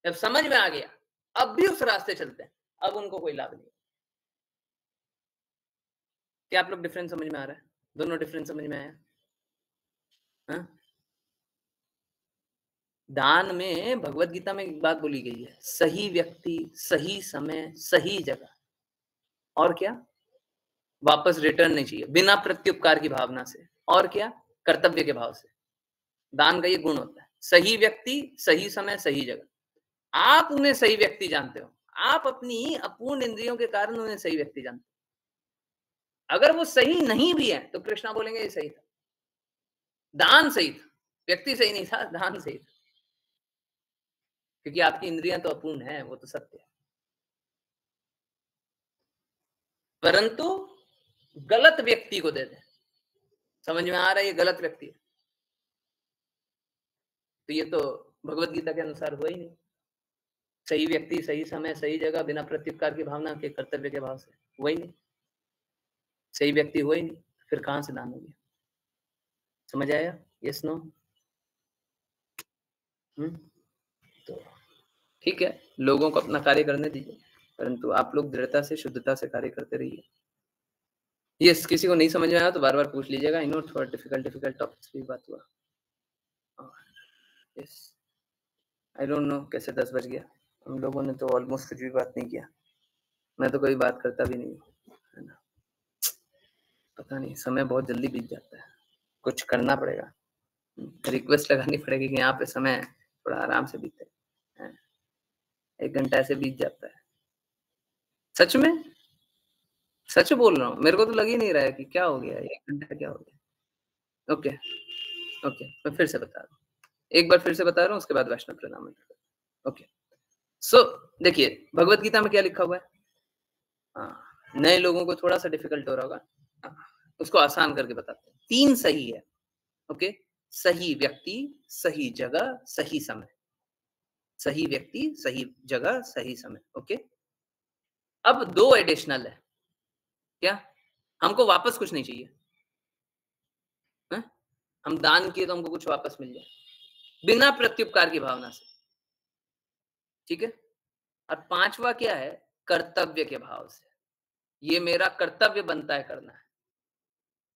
जब समझ में आ गया अब भी उस रास्ते चलते हैं, अब उनको कोई लाभ नहीं। क्या आप लोग डिफरेंस समझ में आ रहा है? दोनों डिफरेंस समझ में आया? हाँ? दान में भगवत गीता में एक बात बोली गई है, सही व्यक्ति, सही समय, सही जगह, और क्या? वापस रिटर्न नहीं चाहिए, बिना प्रत्युपकार की भावना से, और क्या? कर्तव्य के भाव से। दान का ये गुण होता है, सही व्यक्ति, सही समय, सही जगह। आप उन्हें सही व्यक्ति जानते हो, आप अपनी अपूर्ण इंद्रियों के कारण उन्हें सही व्यक्ति जानते हो। अगर वो सही नहीं भी है तो कृष्णा बोलेंगे ये सही था, दान सही था, व्यक्ति सही नहीं था, दान सही था, क्योंकि आपकी इंद्रियां तो अपूर्ण है, वो तो सत्य है। परंतु गलत व्यक्ति को दे दे, समझ में आ रहा है ये गलत व्यक्ति है, तो ये तो भगवत गीता के अनुसार हुआ ही नहीं। सही व्यक्ति, सही समय, सही जगह, बिना प्रत्युपकार की भावना के, कर्तव्य के भाव से, हुआ ही नहीं। सही व्यक्ति हुआ ही नहीं, फिर कहां से दान हो गया? समझ आया? Yes no? तो ठीक है, लोगों को अपना कार्य करने दीजिए, परंतु आप लोग दृढ़ता से, शुद्धता से कार्य करते रहिए। यस, किसी को नहीं समझ में आया तो बार बार पूछ लीजिएगा। आई नो थोड़ा डिफिकल्ट टॉपिक्स भी बात हुआ। यस, आई डोंट नो कैसे 10 बज गया। हम लोगों ने तो ऑलमोस्ट कुछ भी बात नहीं किया, मैं तो कोई बात करता भी नहीं, है ना? पता नहीं, समय बहुत जल्दी बीत जाता है, कुछ करना पड़ेगा, रिक्वेस्ट लगानी पड़ेगी कि यहाँ पे समय थोड़ा आराम से बीते। 1 घंटा ऐसे बीत जाता है, सच में, सच बोल रहा हूँ, मेरे को तो लग ही नहीं रहा है कि क्या हो गया, 1 घंटा क्या हो गया। ओके, मैं फिर से बता रहा हूँ, एक बार फिर से बता रहा हूँ, उसके बाद वैष्णव प्रणाम। ओके, सो देखिए भगवत गीता में क्या लिखा हुआ है। नए लोगों को थोड़ा सा डिफिकल्ट हो रहा होगा, उसको आसान करके बताते हैं। 3 सही है, ओके? सही व्यक्ति, सही जगह, सही समय। सही व्यक्ति, सही जगह, सही समय, ओके? अब 2 एडिशनल है, क्या? हमको वापस कुछ नहीं चाहिए, है? हम दान किए तो हमको कुछ वापस मिल जाए, बिना प्रत्युपकार की भावना से, ठीक है? और 5वां क्या है? कर्तव्य के भाव से, ये मेरा कर्तव्य बनता है करना है।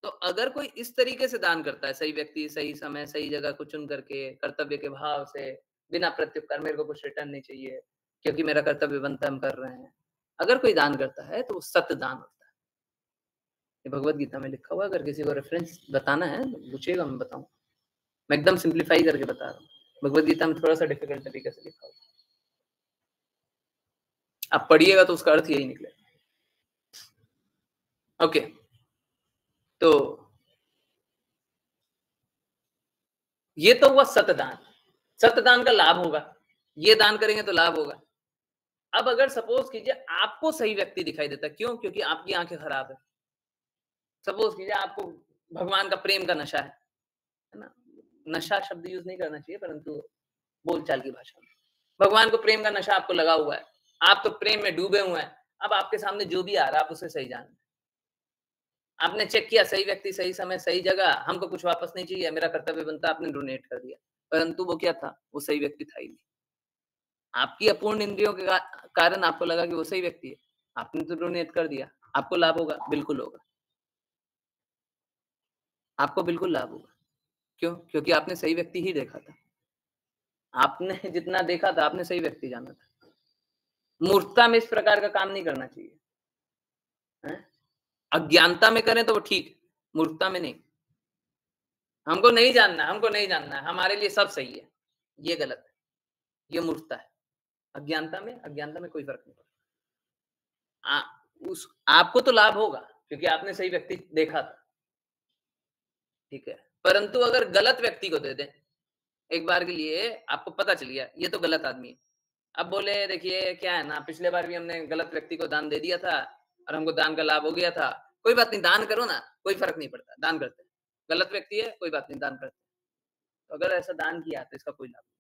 तो अगर कोई इस तरीके से दान करता है, सही व्यक्ति, सही समय, सही जगह को चुन करके, कर्तव्य के भाव से, बिना प्रत्युपकार, मेरे को कुछ रिटर्न नहीं चाहिए क्योंकि मेरा कर्तव्य बनता है, हम कर रहे हैं, अगर कोई दान करता है तो वो सत दान होता है। ये भगवत गीता में लिखा हुआ है, अगर किसी को रेफरेंस बताना है पूछिएगा, मैं बताऊं। मैं एकदम सिंप्लीफाई करके बता रहा हूँ, भगवत गीता में थोड़ा सा डिफिकल्ट तरीके से लिखा हुआ है, आप पढ़िएगा तो उसका अर्थ यही निकलेगा। ओके, तो ये तो हुआ सतदान, सतदान का लाभ होगा, ये दान करेंगे तो लाभ होगा। अब अगर सपोज कीजिए आपको सही व्यक्ति दिखाई देता है, क्यों? क्योंकि आपकी आंखें खराब है। सपोज कीजिए आपको भगवान का प्रेम का नशा है ना? नशा शब्द यूज नहीं करना चाहिए, परंतु बोलचाल की भाषा में, भगवान को प्रेम का नशा आपको लगा हुआ है, आप तो प्रेम में डूबे हुए हैं। अब आपके सामने जो भी आ रहा है आप उसे सही जान, आपने चेक किया, सही व्यक्ति, सही समय, सही जगह, हमको कुछ वापस नहीं चाहिए, मेरा कर्तव्य बनता है, आपने डोनेट कर दिया। परंतु वो क्या था, वो सही व्यक्ति था ही नहीं। आपकी अपूर्ण इंद्रियों के कारण आपको लगा कि वो सही व्यक्ति है, आपने तो डोनेट कर दिया, आपको लाभ होगा, बिल्कुल होगा, आपको बिल्कुल लाभ होगा। क्यों? क्योंकि आपने सही व्यक्ति ही देखा था। आपने जितना देखा था, आपने सही व्यक्ति जाना था। मूर्खता में इस प्रकार का काम नहीं करना चाहिए। हैं? अज्ञानता में करें तो वो ठीक, मूर्खता में नहीं। हमको नहीं जानना, हमको नहीं जानना है, हमारे लिए सब सही है, ये गलत है, ये मूर्खता है। अज्ञानता में कोई फर्क नहीं पड़ता। आपको तो लाभ होगा क्योंकि आपने सही व्यक्ति देखा था, ठीक है। परंतु अगर गलत व्यक्ति को दे दें, एक बार के लिए आपको पता चल गया ये तो गलत आदमी है, अब बोले देखिए क्या है ना, पिछले बार भी हमने गलत व्यक्ति को दान दे दिया था और हमको दान का लाभ हो गया था, कोई बात नहीं, दान करो ना, कोई फर्क नहीं पड़ता, दान करते हैं। गलत व्यक्ति है, कोई बात नहीं, दान करते हैं। तो अगर ऐसा दान किया तो इसका कोई लाभ नहीं,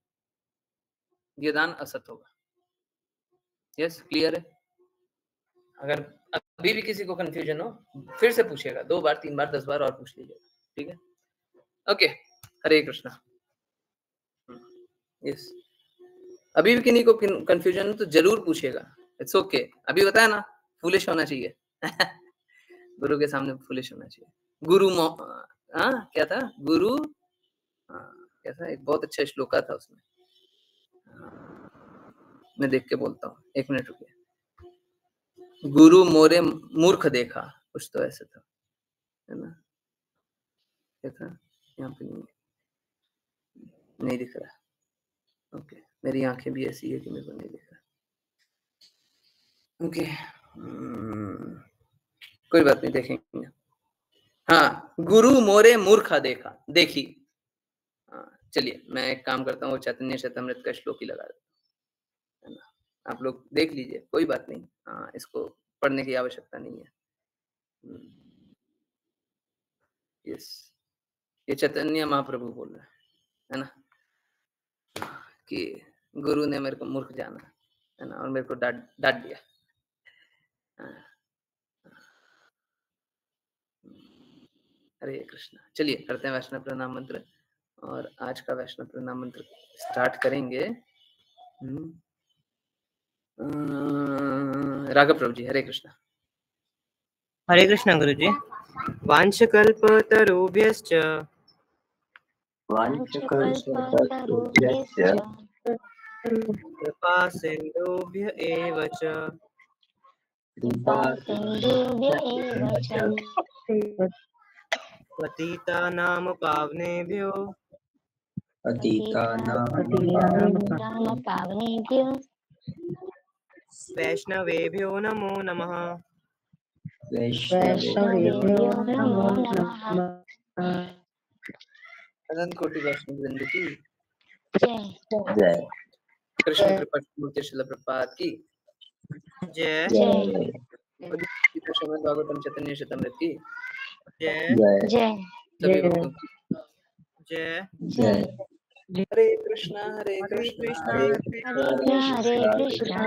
ये दान असत होगा। यस, क्लियर है? अगर अभी भी किसी को कंफ्यूजन हो फिर से पूछिएगा, 2 बार 3 बार 10 बार और पूछ लीजिएगा, ठीक है? ओके, हरे कृष्णा। यस, अभी भी किन्हीं को कंफ्यूजन हो तो जरूर पूछिएगा, इट्स ओके। अभी बताया ना, फुलिश होना चाहिए गुरु के सामने फुलिश होना चाहिए। गुरु क्या था, गुरु क्या था, एक बहुत अच्छा श्लोका था उसमें, मैं देख के बोलता हूँ, 1 मिनट रुकिए। गुरु मोरे मूर्ख देखा, कुछ तो ऐसे था, है ना? क्या था, यहाँ पे नहीं दिख रहा। ओके, मेरी आंखें भी ऐसी है कि मेरे को नहीं दिख रहा। ओके, कोई बात नहीं, देखेंगे। हाँ, गुरु मोरे मूर्खा देखा, देखी। चलिए मैं एक काम करता हूँ, चैतन्य चैतामृत का श्लोक ही लगा देता हूँ, है ना? आप लोग देख लीजिए, कोई बात नहीं, इसको पढ़ने की आवश्यकता नहीं है। यस, ये चैतन्य महाप्रभु बोल रहे है ना, कि गुरु ने मेरे को मूर्ख जाना, है ना, और मेरे को डांट दिया। हरे कृष्णा। चलिए करते हैं वैष्णव प्रणाम मंत्र, और आज का वैष्णव प्रणाम मंत्र स्टार्ट करेंगे। राघव प्रभु जी, हरे कृष्णा। हरे कृष्णा गुरुजी। वांछकल्पतरुभ्यश्च कृपा सिन्धुभ्य एव च पतितानां पावनेभ्यो वैष्णवेभ्यो नमो नमः। अनंत कोटि वैष्णव वृंद की जय। कृष्ण कृपा मूर्ति श्रील प्रभुपाद की जय। श्रीमद् भागवतम चैतन्य चैतामृत की जय। जय। सभी भक्तों की जय। जय। हरे कृष्णा हरे कृष्णा हरे हरे कृष्णा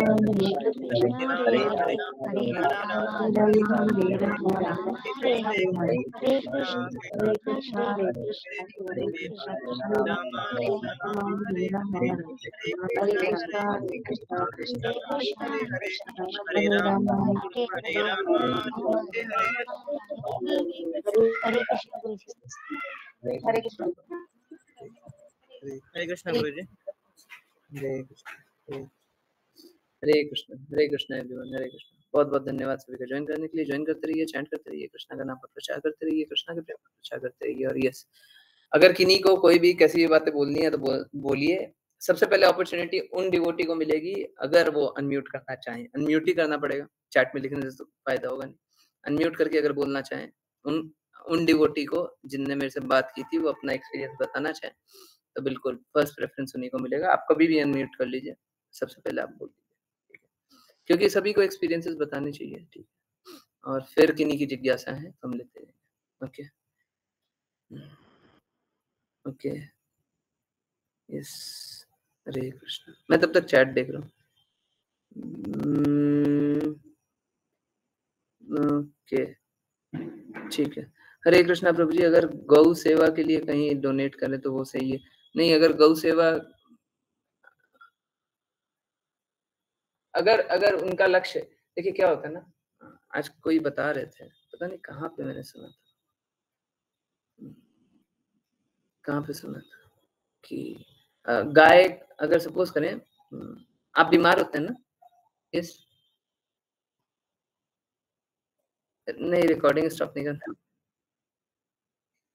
हरे हरे कृष्णा गुरुजी। हरे कृष्णा एवरीवन, हरे कृष्णा। बहुत बहुत धन्यवाद सभी का ज्वाइन करने के लिए। ज्वाइन करते रहिए, चैंट करते रहिए, कृष्णा का नाम पर प्रचार करते रहिए, कृष्णा के प्रेम पर प्रचार करते रहिए। और यस, अगर किन्हीं को कोई भी कैसी भी बातें बोलनी है तो बोलिए। सबसे पहले अपॉर्चुनिटी उन डिवोटी को मिलेगी अगर वो अनम्यूट करना चाहें। अनम्यूट ही करना पड़ेगा, चैट में लिखने से तो फायदा होगा नहीं। अनम्यूट करके अगर बोलना चाहें, उन डिवोटी को जिनने मेरे से बात की थी, वो अपना एक्सपीरियंस बताना चाहें तो बिल्कुल फर्स्ट प्रेफरेंस उन्हीं को मिलेगा। आप कभी भी अनम्यूट कर लीजिए, सबसे पहले आप बोल दीजिए, क्योंकि सभी को एक्सपीरियंसेस बताने चाहिए, ठीक है? और फिर किन्हीं की जिज्ञासा है तो हम लेते हैं। ओके ओके, यस, हरे कृष्णा। मैं तब तक चैट देख रहा हूँ। ओके, ठीक है। हरे कृष्णा प्रभु जी, अगर गौ सेवा के लिए कहीं डोनेट करें तो वो सही है? नहीं, अगर गौ सेवा, अगर उनका लक्ष्य, देखिए क्या होता है ना, आज कोई बता रहे थे, पता नहीं कहाँ पे मैंने सुना था, कहाँ पे सुना था कि गाय अगर सपोज करें आप बीमार होते हैं ना, यस, नहीं रिकॉर्डिंग स्टॉप नहीं करना,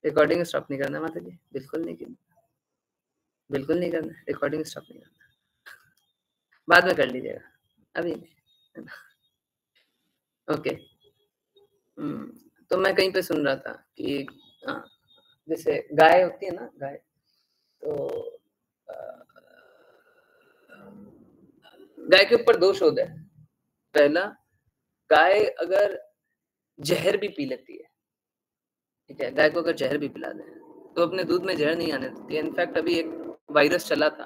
रिकॉर्डिंग स्टॉप नहीं करना माता जी, बिल्कुल नहीं करना, बिल्कुल नहीं करना, रिकॉर्डिंग स्टॉप नहीं करना, बाद में कर लीजिएगा, अभी नहीं। ओके, तो मैं कहीं पे सुन रहा था कि जैसे गाय होती है ना, गाय, तो गाय के ऊपर दो शोध है। पहला, गाय अगर जहर भी पी लेती है, ठीक है, गाय को अगर जहर भी पिला दें तो अपने दूध में जहर नहीं आने देती है। इनफैक्ट अभी एक वायरस चला था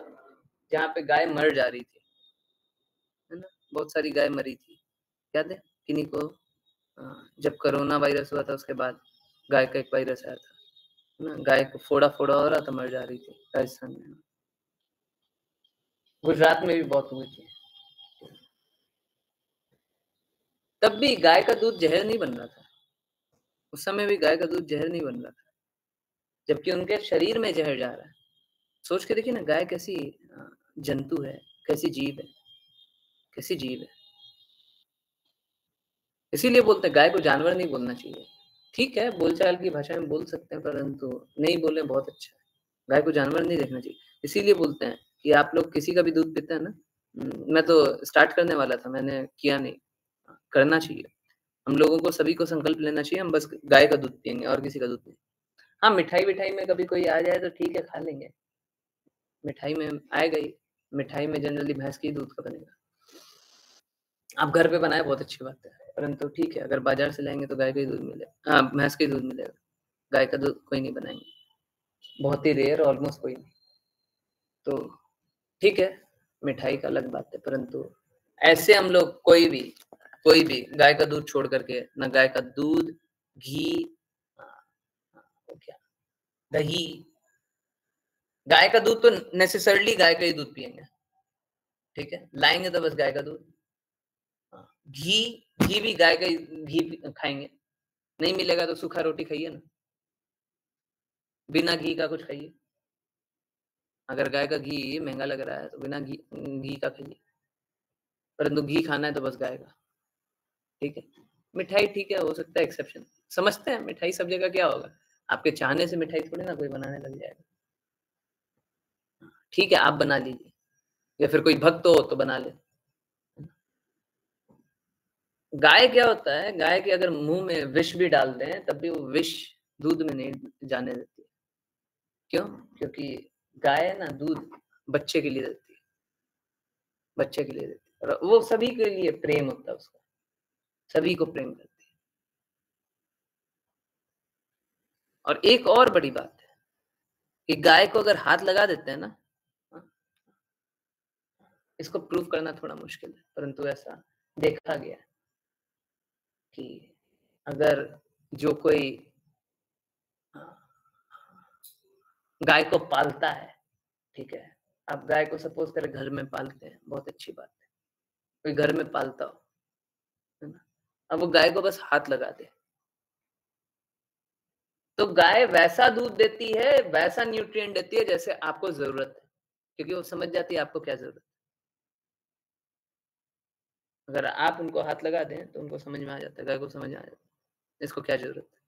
जहाँ पे गाय मर जा रही थी, है ना, बहुत सारी गाय मरी थी, याद है किन्हीं को? जब कोरोना वायरस हुआ था उसके बाद गाय का एक वायरस आया था ना, गाय को फोड़ा फोड़ा हो रहा था, मर जा रही थी राजस्थान में, गुजरात में भी बहुत हुई थी। तब भी गाय का दूध जहर नहीं बन रहा था, उस समय भी गाय का दूध जहर नहीं बन रहा था, जबकि उनके शरीर में जहर जा रहा है। सोच के देखिए ना, गाय कैसी जंतु है, कैसी जीव है, कैसी जीव है। इसीलिए बोलते हैं गाय को जानवर नहीं बोलना चाहिए। ठीक है, बोलचाल की भाषा में बोल सकते हैं, परंतु नहीं बोले बहुत अच्छा है। गाय को जानवर नहीं देखना चाहिए। इसीलिए बोलते हैं कि आप लोग किसी का भी दूध पीते हैं ना, मैं तो स्टार्ट करने वाला था, मैंने किया नहीं, करना चाहिए। हम लोगों को सभी को संकल्प लेना चाहिए, हम बस गाय का दूध पियेंगे और किसी का दूध नहीं। हाँ, मिठाई विठाई में कभी कोई आ जाए तो ठीक है, खा लेंगे, मिठाई में आएगा ही, मिठाई में जनरली भैंस की दूध का बनेगा। आप घर पे बनाए बहुत अच्छी बात है, परंतु ठीक है, अगर बाजार से लाएंगे तो गाय का ही दूध मिलेगा, हाँ भैंस का ही दूध मिलेगा, गाय का दूध कोई नहीं बनाएंगे, बहुत ही रेयर, ऑलमोस्ट कोई नहीं। तो ठीक है, मिठाई का अलग बात है, परंतु ऐसे हम लोग कोई भी गाय का दूध छोड़ करके, ना गाय का दूध, घी, क्या, दही, गाय का दूध तो नेसेसरली गाय का ही दूध पियेंगे, ठीक है, लाएंगे तो बस गाय का दूध। घी भी गाय का घी खाएंगे, नहीं मिलेगा तो सूखा रोटी खाइए ना, बिना घी का कुछ खाइए। अगर गाय का घी महंगा लग रहा है तो बिना घी का खाइए, परंतु घी खाना है तो बस गाय का, ठीक है। मिठाई ठीक है, हो सकता है एक्सेप्शन, समझते हैं मिठाई सब जगह क्या होगा, आपके चाहने से मिठाई थोड़ी ना कोई बनाने लग जाएगा, ठीक है, आप बना लीजिए, या फिर कोई भक्त हो तो बना ले। गाय क्या होता है, गाय के अगर मुंह में विष भी डाल दें तब भी वो विष दूध में नहीं जाने देती। क्यों? क्योंकि गाय ना दूध बच्चे के लिए देती है, बच्चे के लिए देती है, और वो सभी के लिए प्रेम होता है उसका, सभी को प्रेम करती है। और एक और बड़ी बात है कि गाय को अगर हाथ लगा देते हैं ना, इसको प्रूव करना थोड़ा मुश्किल है, परंतु ऐसा देखा गया है कि अगर जो कोई गाय को पालता है, ठीक है, आप गाय को सपोज करें घर में पालते हैं, बहुत अच्छी बात है, कोई घर में पालता हो, है ना, अब वो गाय को बस हाथ लगा दे तो गाय वैसा दूध देती है, वैसा न्यूट्रिएंट देती है जैसे आपको जरूरत है, क्योंकि वो समझ जाती है आपको क्या जरूरत है। अगर आप उनको हाथ लगा दें तो उनको समझ में आ जाता है, गाय को समझ में आ जाता है इसको क्या जरूरत है,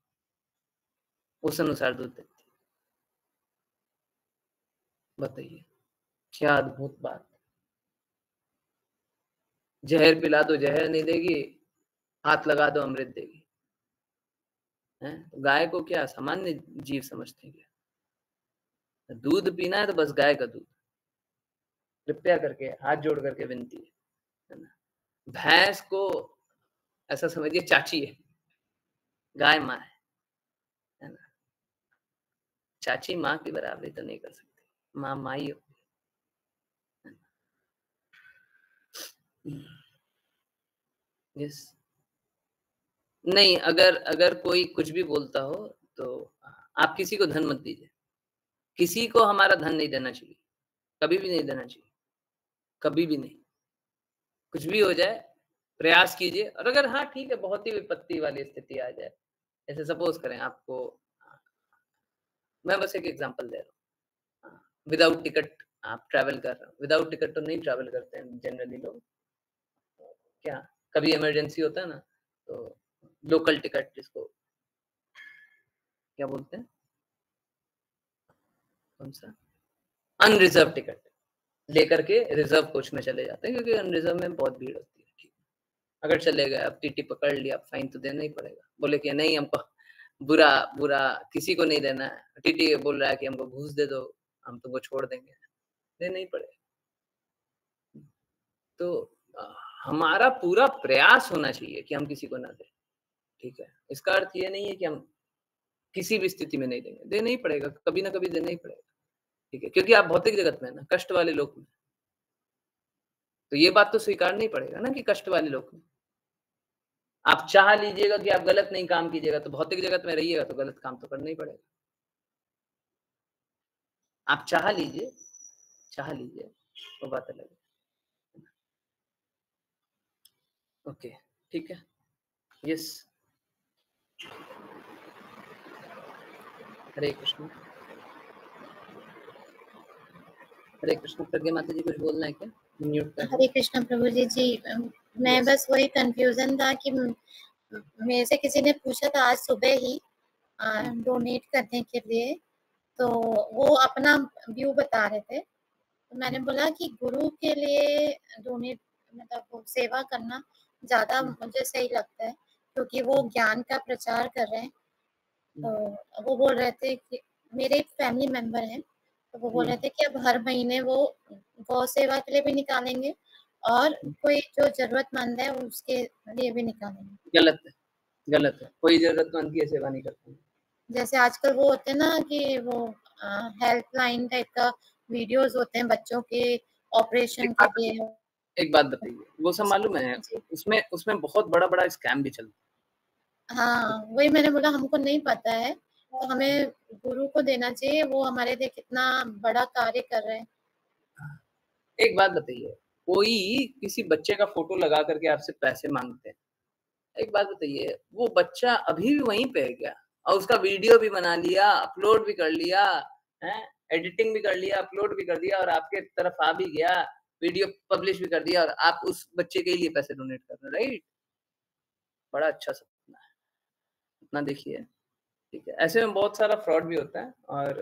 उस अनुसार दूध देती है। बताइए क्या अद्भुत बात। जहर पिला दो जहर नहीं देगी, हाथ लगा दो अमृत देगी, है? तो गाय को क्या सामान्य जीव समझते हैं क्या? दूध पीना है तो बस गाय का दूध, कृपया करके हाथ जोड़ करके विनती है ना। भैंस को ऐसा समझिए चाची है, गाय माँ है ना। चाची माँ की बराबरी तो नहीं कर सकती, माँ माँ ही होती है। यस, नहीं, अगर कोई कुछ भी बोलता हो तो आप किसी को धन मत दीजिए, किसी को हमारा धन नहीं देना चाहिए, कभी भी नहीं देना चाहिए, कभी भी नहीं। कुछ भी हो जाए प्रयास कीजिए, और अगर हाँ ठीक है बहुत ही विपत्ति वाली स्थिति आ जाए, ऐसे सपोज करें आपको, मैं बस एक एग्जांपल दे रहा हूँ, विदाउट टिकट आप ट्रैवल कर रहे हो, विदाउट टिकट तो नहीं ट्रैवल करते हैं जनरली लोग, क्या कभी इमरजेंसी होता है ना तो लोकल टिकट जिसको क्या बोलते हैं, कौन सा, अनरिजर्व टिकट लेकर के रिजर्व कोच में चले जाते हैं, क्योंकि अनरिजर्व में बहुत भीड़ होती है। ठीक, अगर चले गए, अब टीटी पकड़ लिया, फाइन तो देना ही पड़ेगा। बोले कि नहीं हमको बुरा बुरा किसी को नहीं देना है, टीटी बोल रहा है कि हमको घूस दे दो, हम तुमको छोड़ देंगे, देना ही पड़ेगा। तो हमारा पूरा प्रयास होना चाहिए कि हम किसी को ना दें। ठीक है, इसका अर्थ ये नहीं है कि हम किसी भी स्थिति में नहीं देंगे, देना ही पड़ेगा, कभी ना कभी देना ही पड़ेगा। ठीक है, क्योंकि आप भौतिक जगत में ना, कष्ट वाले लोग में, तो ये बात तो स्वीकार नहीं पड़ेगा ना कि कष्ट वाले लोग में आप चाह लीजिएगा कि आप गलत नहीं काम कीजिएगा, तो भौतिक जगत में रहिएगा तो गलत काम तो करना ही पड़ेगा। आप चाह लीजिए वो बात अलग है। ओके, ठीक है, यस, हरे कृष्ण। हरे कृष्ण। प्रज्ञा माता जी कुछ बोलना है क्या? म्यूट कर। हरे कृष्ण प्रभु जी। जी मैं Yes. बस वही कंफ्यूजन था कि मेरे से किसी ने पूछा था आज सुबह ही डोनेट करने के लिए, तो वो अपना व्यू बता रहे थे, तो मैंने बोला कि गुरु के लिए डोनेट मतलब वो सेवा करना ज़्यादा मुझे सही लगता है, क्योंकि वो ज्ञान का प्रचार कर रहे हैं। तो वो बोल रहे थे कि मेरे एक फैमिली मेंबर हैं, तो वो बोल रहे थे कि अब हर महीने वो गौ सेवा के लिए भी निकालेंगे और कोई जो जरूरतमंद है उसके लिए भी निकालेंगे। गलत है, गलत है, कोई जरूरतमंद की सेवा नहीं करते। जैसे आजकल वो होते हैं ना कि वो हेल्पलाइन टाइप का वीडियोस होते हैं बच्चों के ऑपरेशन के लिए। एक बात बताइए, वो सब मालूम है, उसमें बहुत बड़ा बड़ा स्कैम भी चलता है। हाँ, वही मैंने बोला हमको नहीं पता है, तो हमें गुरु को देना चाहिए, वो हमारे लिए कितना बड़ा कार्य कर रहे हैं। एक बात बताइए, कोई किसी बच्चे का फोटो लगा करके आपसे पैसे मांगते हैं, एक बात बताइए, वो बच्चा अभी भी वहीं पे है क्या? और उसका वीडियो भी बना लिया, अपलोड भी कर लिया है, एडिटिंग भी कर लिया, अपलोड भी कर दिया, और आपके तरफ आ भी गया, वीडियो पब्लिश भी कर दिया, और आप उस बच्चे के लिए पैसे डोनेट कर रहे हैं, राइट? बड़ा अच्छा सपना है, अपना देखिए। ठीक है, ऐसे में बहुत सारा फ्रॉड भी होता है, और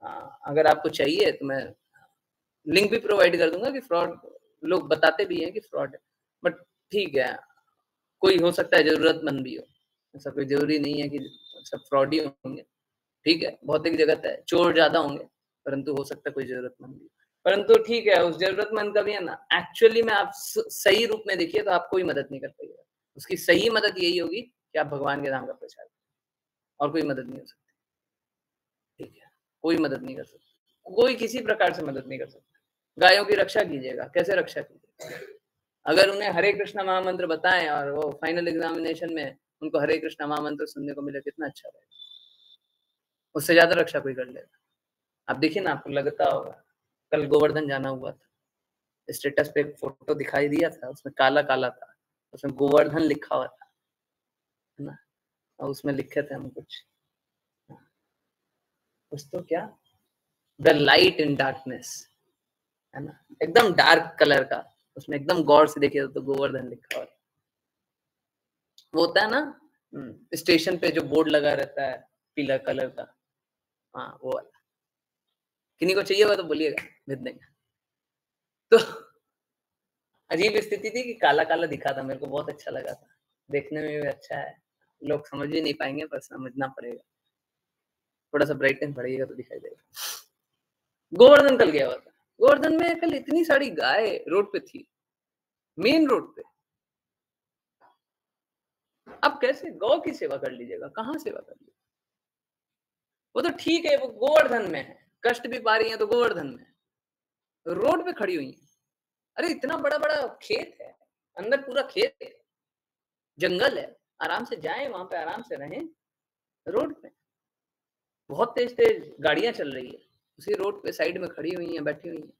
अगर आपको चाहिए तो मैं लिंक भी प्रोवाइड कर दूंगा कि फ्रॉड लोग बताते भी हैं कि फ्रॉड है, बट ठीक है, कोई हो सकता है जरूरतमंद भी हो, ऐसा कोई जरूरी नहीं है कि सब फ्रॉड ही होंगे। ठीक है, भौतिक जगत है, चोर ज्यादा होंगे, परंतु हो सकता है कोई जरूरतमंद भी, परंतु ठीक है, उस जरूरतमंद का भी है ना, एक्चुअली में आप सही रूप में देखिए तो आपको कोई मदद नहीं कर पाएगा। उसकी सही मदद यही होगी कि आप भगवान के नाम का प्रचार करें, और कोई मदद नहीं हो सकती। ठीक है, कोई मदद नहीं कर सकता, कोई किसी प्रकार से मदद नहीं कर सकता। गायों की रक्षा कीजिएगा, कैसे रक्षा कीजिएगा? अगर उन्हें हरे कृष्ण महामंत्र बताएं और वो फाइनल एग्जामिनेशन में उनको हरे कृष्ण महामंत्र सुनने को मिले, कितना अच्छा रहेगा। उससे ज्यादा रक्षा कोई कर लेगा। आप देखिए ना, आपको लगता होगा, कल गोवर्धन जाना हुआ था, स्टेटस पे एक फोटो दिखाई दिया था, उसमें काला काला था, उसमें गोवर्धन लिखा हुआ था, है ना, और उसमें लिखे थे हम कुछ तो क्या, द लाइट इन डार्कनेस, है ना, एकदम डार्क कलर का, उसमें एकदम गौर से देखिए तो गोवर्धन लिखा हुआ। वो होता है ना स्टेशन पे जो बोर्ड लगा रहता है पीला कलर का, हाँ वो वाला। किन्हीं को चाहिए होगा तो बोलिएगा, भेज देंगे। तो अजीब स्थिति थी कि काला काला दिखा था, मेरे को बहुत अच्छा लगा था, देखने में भी अच्छा है, लोग समझ भी नहीं पाएंगे पर समझना पड़ेगा, थोड़ा सा ब्राइटनेस बढ़िएगा तो दिखाई देगा। गोवर्धन कल गया हुआ था, गोवर्धन में कल इतनी सारी गाय रोड पे थी, मेन रोड पे। अब कैसे गौ की सेवा कर लीजिएगा, कहाँ सेवा कर लीजिएगा? वो तो ठीक है, वो गोवर्धन में है, कष्ट भी पा रही है तो गोवर्धन में, रोड पे खड़ी हुई है। अरे इतना बड़ा बड़ा खेत है, अंदर पूरा खेत है, जंगल है, आराम से जाएं वहां पे, आराम से रहें। रोड पे बहुत तेज तेज गाड़ियां चल रही है, उसी रोड पे साइड में खड़ी हुई हैं, बैठी हुई हैं।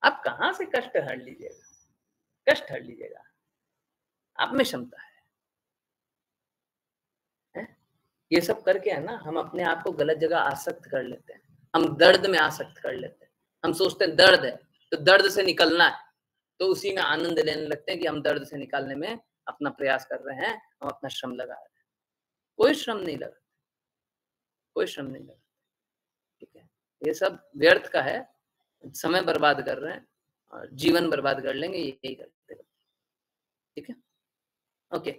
आप कहाँ से कष्ट हर लीजिएगा? कष्ट हर लीजिएगा, आप में क्षमता है। ये सब करके है ना, हम अपने आप को गलत जगह आसक्त कर लेते हैं, हम दर्द में आसक्त कर लेते हैं। हम सोचते हैं दर्द है तो दर्द से निकलना है, तो उसी में आनंद लेने लगते हैं कि हम दर्द से निकालने में अपना प्रयास कर रहे हैं, हम अपना श्रम लगा रहे हैं। कोई श्रम नहीं लगा, कोई श्रम नहीं लगा। ठीक है, ये सब व्यर्थ का है, समय बर्बाद कर रहे हैं और जीवन बर्बाद कर लेंगे, यही करते। ठीक है, ओके।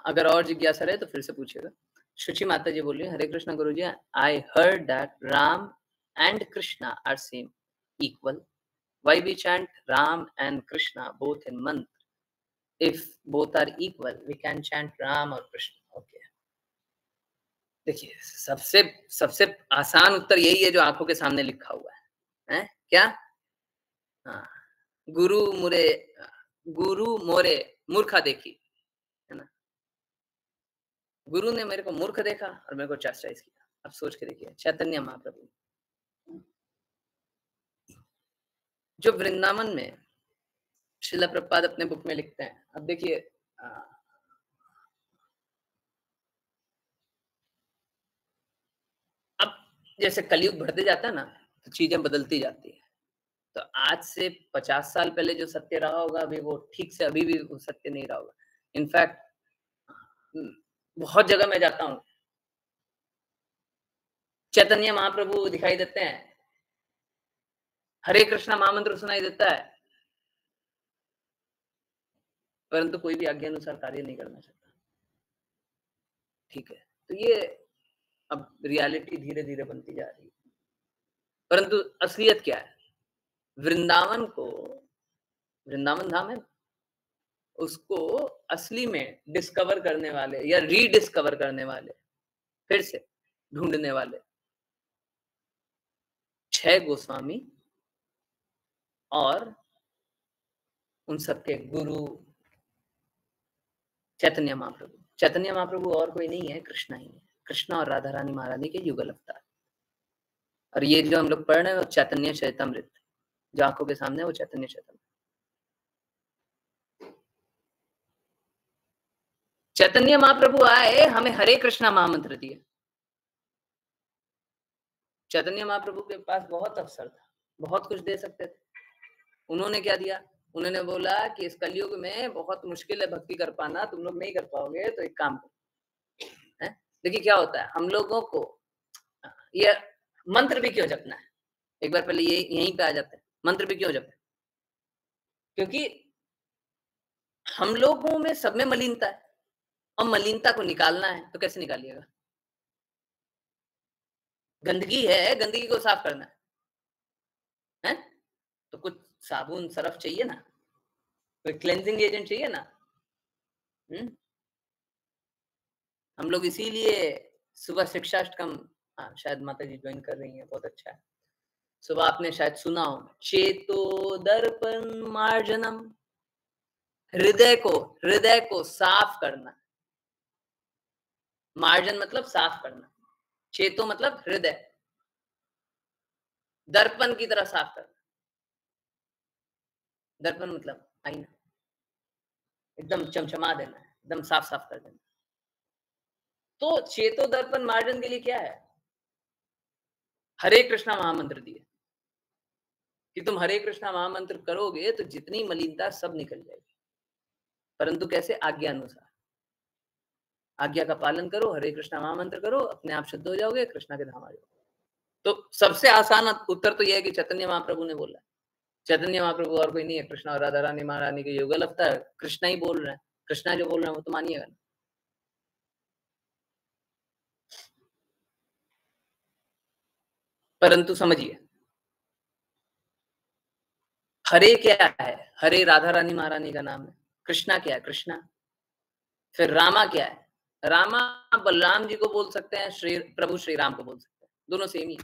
अगर और जिज्ञासा रहे तो फिर से पूछिएगा। शुचि माता जी बोल रही है, Hare Krishna guru ji, I heard that Ram and Krishna are same equal, why we chant Ram and Krishna both in mantra? If both are equal we can chant Ram और कृष्ण। ओके, देखिए सबसे आसान उत्तर यही है जो आंखों के सामने लिखा हुआ है क्या? गुरु मोरे मूर्खा देखी, है ना। गुरु ने मेरे को मूर्ख देखा और मेरे को चास्टाइज किया। अब सोच के देखिए, चैतन्य महाप्रभु जो वृंदावन में श्रील प्रभुपाद अपने बुक में लिखते हैं। अब देखिए, अब जैसे कलयुग बढ़ते जाता है ना, तो चीजें बदलती जाती है। तो आज से 50 साल पहले जो सत्य रहा होगा, अभी वो ठीक से अभी भी वो सत्य नहीं रहा होगा। इनफैक्ट बहुत जगह मैं जाता हूँ, चैतन्य महाप्रभु दिखाई देते हैं, हरे कृष्णा महामंत्र सुनाई देता है, परंतु कोई भी आज्ञा अनुसार कार्य नहीं करना चाहता। ठीक है, तो ये अब रियलिटी धीरे धीरे बनती जा रही है। परंतु असलियत क्या है? वृंदावन धाम है, उसको असली में डिस्कवर करने वाले या रीडिस्कवर करने वाले, फिर से ढूंढने वाले 6 गोस्वामी और उन सबके गुरु चैतन्य महाप्रभु। चैतन्य महाप्रभु और कोई नहीं है, कृष्णा ही है। कृष्णा और राधा रानी महारानी के युगल अवतार। और ये जो हम लोग पढ़ रहे हैं वो चैतन्य चैतामृत, जो आंखों के सामने वो चैतन्य चैतामृत। चैतन्य महाप्रभु आए, हमें हरे कृष्णा महामंत्र दिए। चैतन्य महाप्रभु के पास बहुत अवसर था, बहुत कुछ दे सकते थे। उन्होंने क्या दिया? उन्होंने बोला कि इस कलयुग में बहुत मुश्किल है भक्ति कर पाना, तुम लोग नहीं कर पाओगे, तो एक काम करो। देखिए क्या होता है, हम लोगों को ये मंत्र भी क्यों जपना है? एक बार पहले यहीं पे आ जाते हैं, मंत्र भी क्यों जपना है? क्योंकि हम लोगों में सब में मलिनता है, और मलिनता को निकालना है तो कैसे निकालिएगा? गंदगी है, गंदगी को साफ करना है, तो कुछ साबुन सरफ चाहिए ना, कोई क्लेंजिंग एजेंट चाहिए ना। हम लोग इसीलिए सुबह शिक्षाष्टकम, शायद माता जी ज्वाइन कर रही हैं, बहुत अच्छा है। सुबह आपने शायद सुना हो, चेतो दर्पण मार्जनम, हृदय को साफ करना। मार्जन मतलब साफ करना, चेतो मतलब हृदय, दर्पण की तरह साफ करना। दर्पण मतलब आईना, एकदम चमचमा देना, एकदम साफ कर देना। तो चेतो दर्पण मार्जन के लिए क्या है? हरे कृष्णा महामंत्र दिए कि तुम हरे कृष्णा महामंत्र करोगे तो जितनी मलिनता सब निकल जाएगी। परंतु कैसे? आज्ञा अनुसार। आज्ञा का पालन करो, हरे कृष्णा महामंत्र करो, अपने आप शुद्ध हो जाओगे, कृष्णा के धाम आ जाओगे। तो सबसे आसान उत्तर तो यह है कि चैतन्य महाप्रभु ने बोला। चैतन्य महाप्रभु और कोई नहीं है, कृष्णा और राधा रानी महारानी के युगल अवतार कृष्णा ही बोल रहे हैं। कृष्णा जो बोल रहे हैं वो तो मानिएगा ना। परंतु समझिए, हरे क्या है? हरे राधा रानी महारानी का नाम है। कृष्णा क्या है? कृष्णा। फिर रामा क्या है? रामा बलराम जी को बोल सकते हैं, प्रभु श्री राम को बोल सकते हैं, दोनों सेम ही।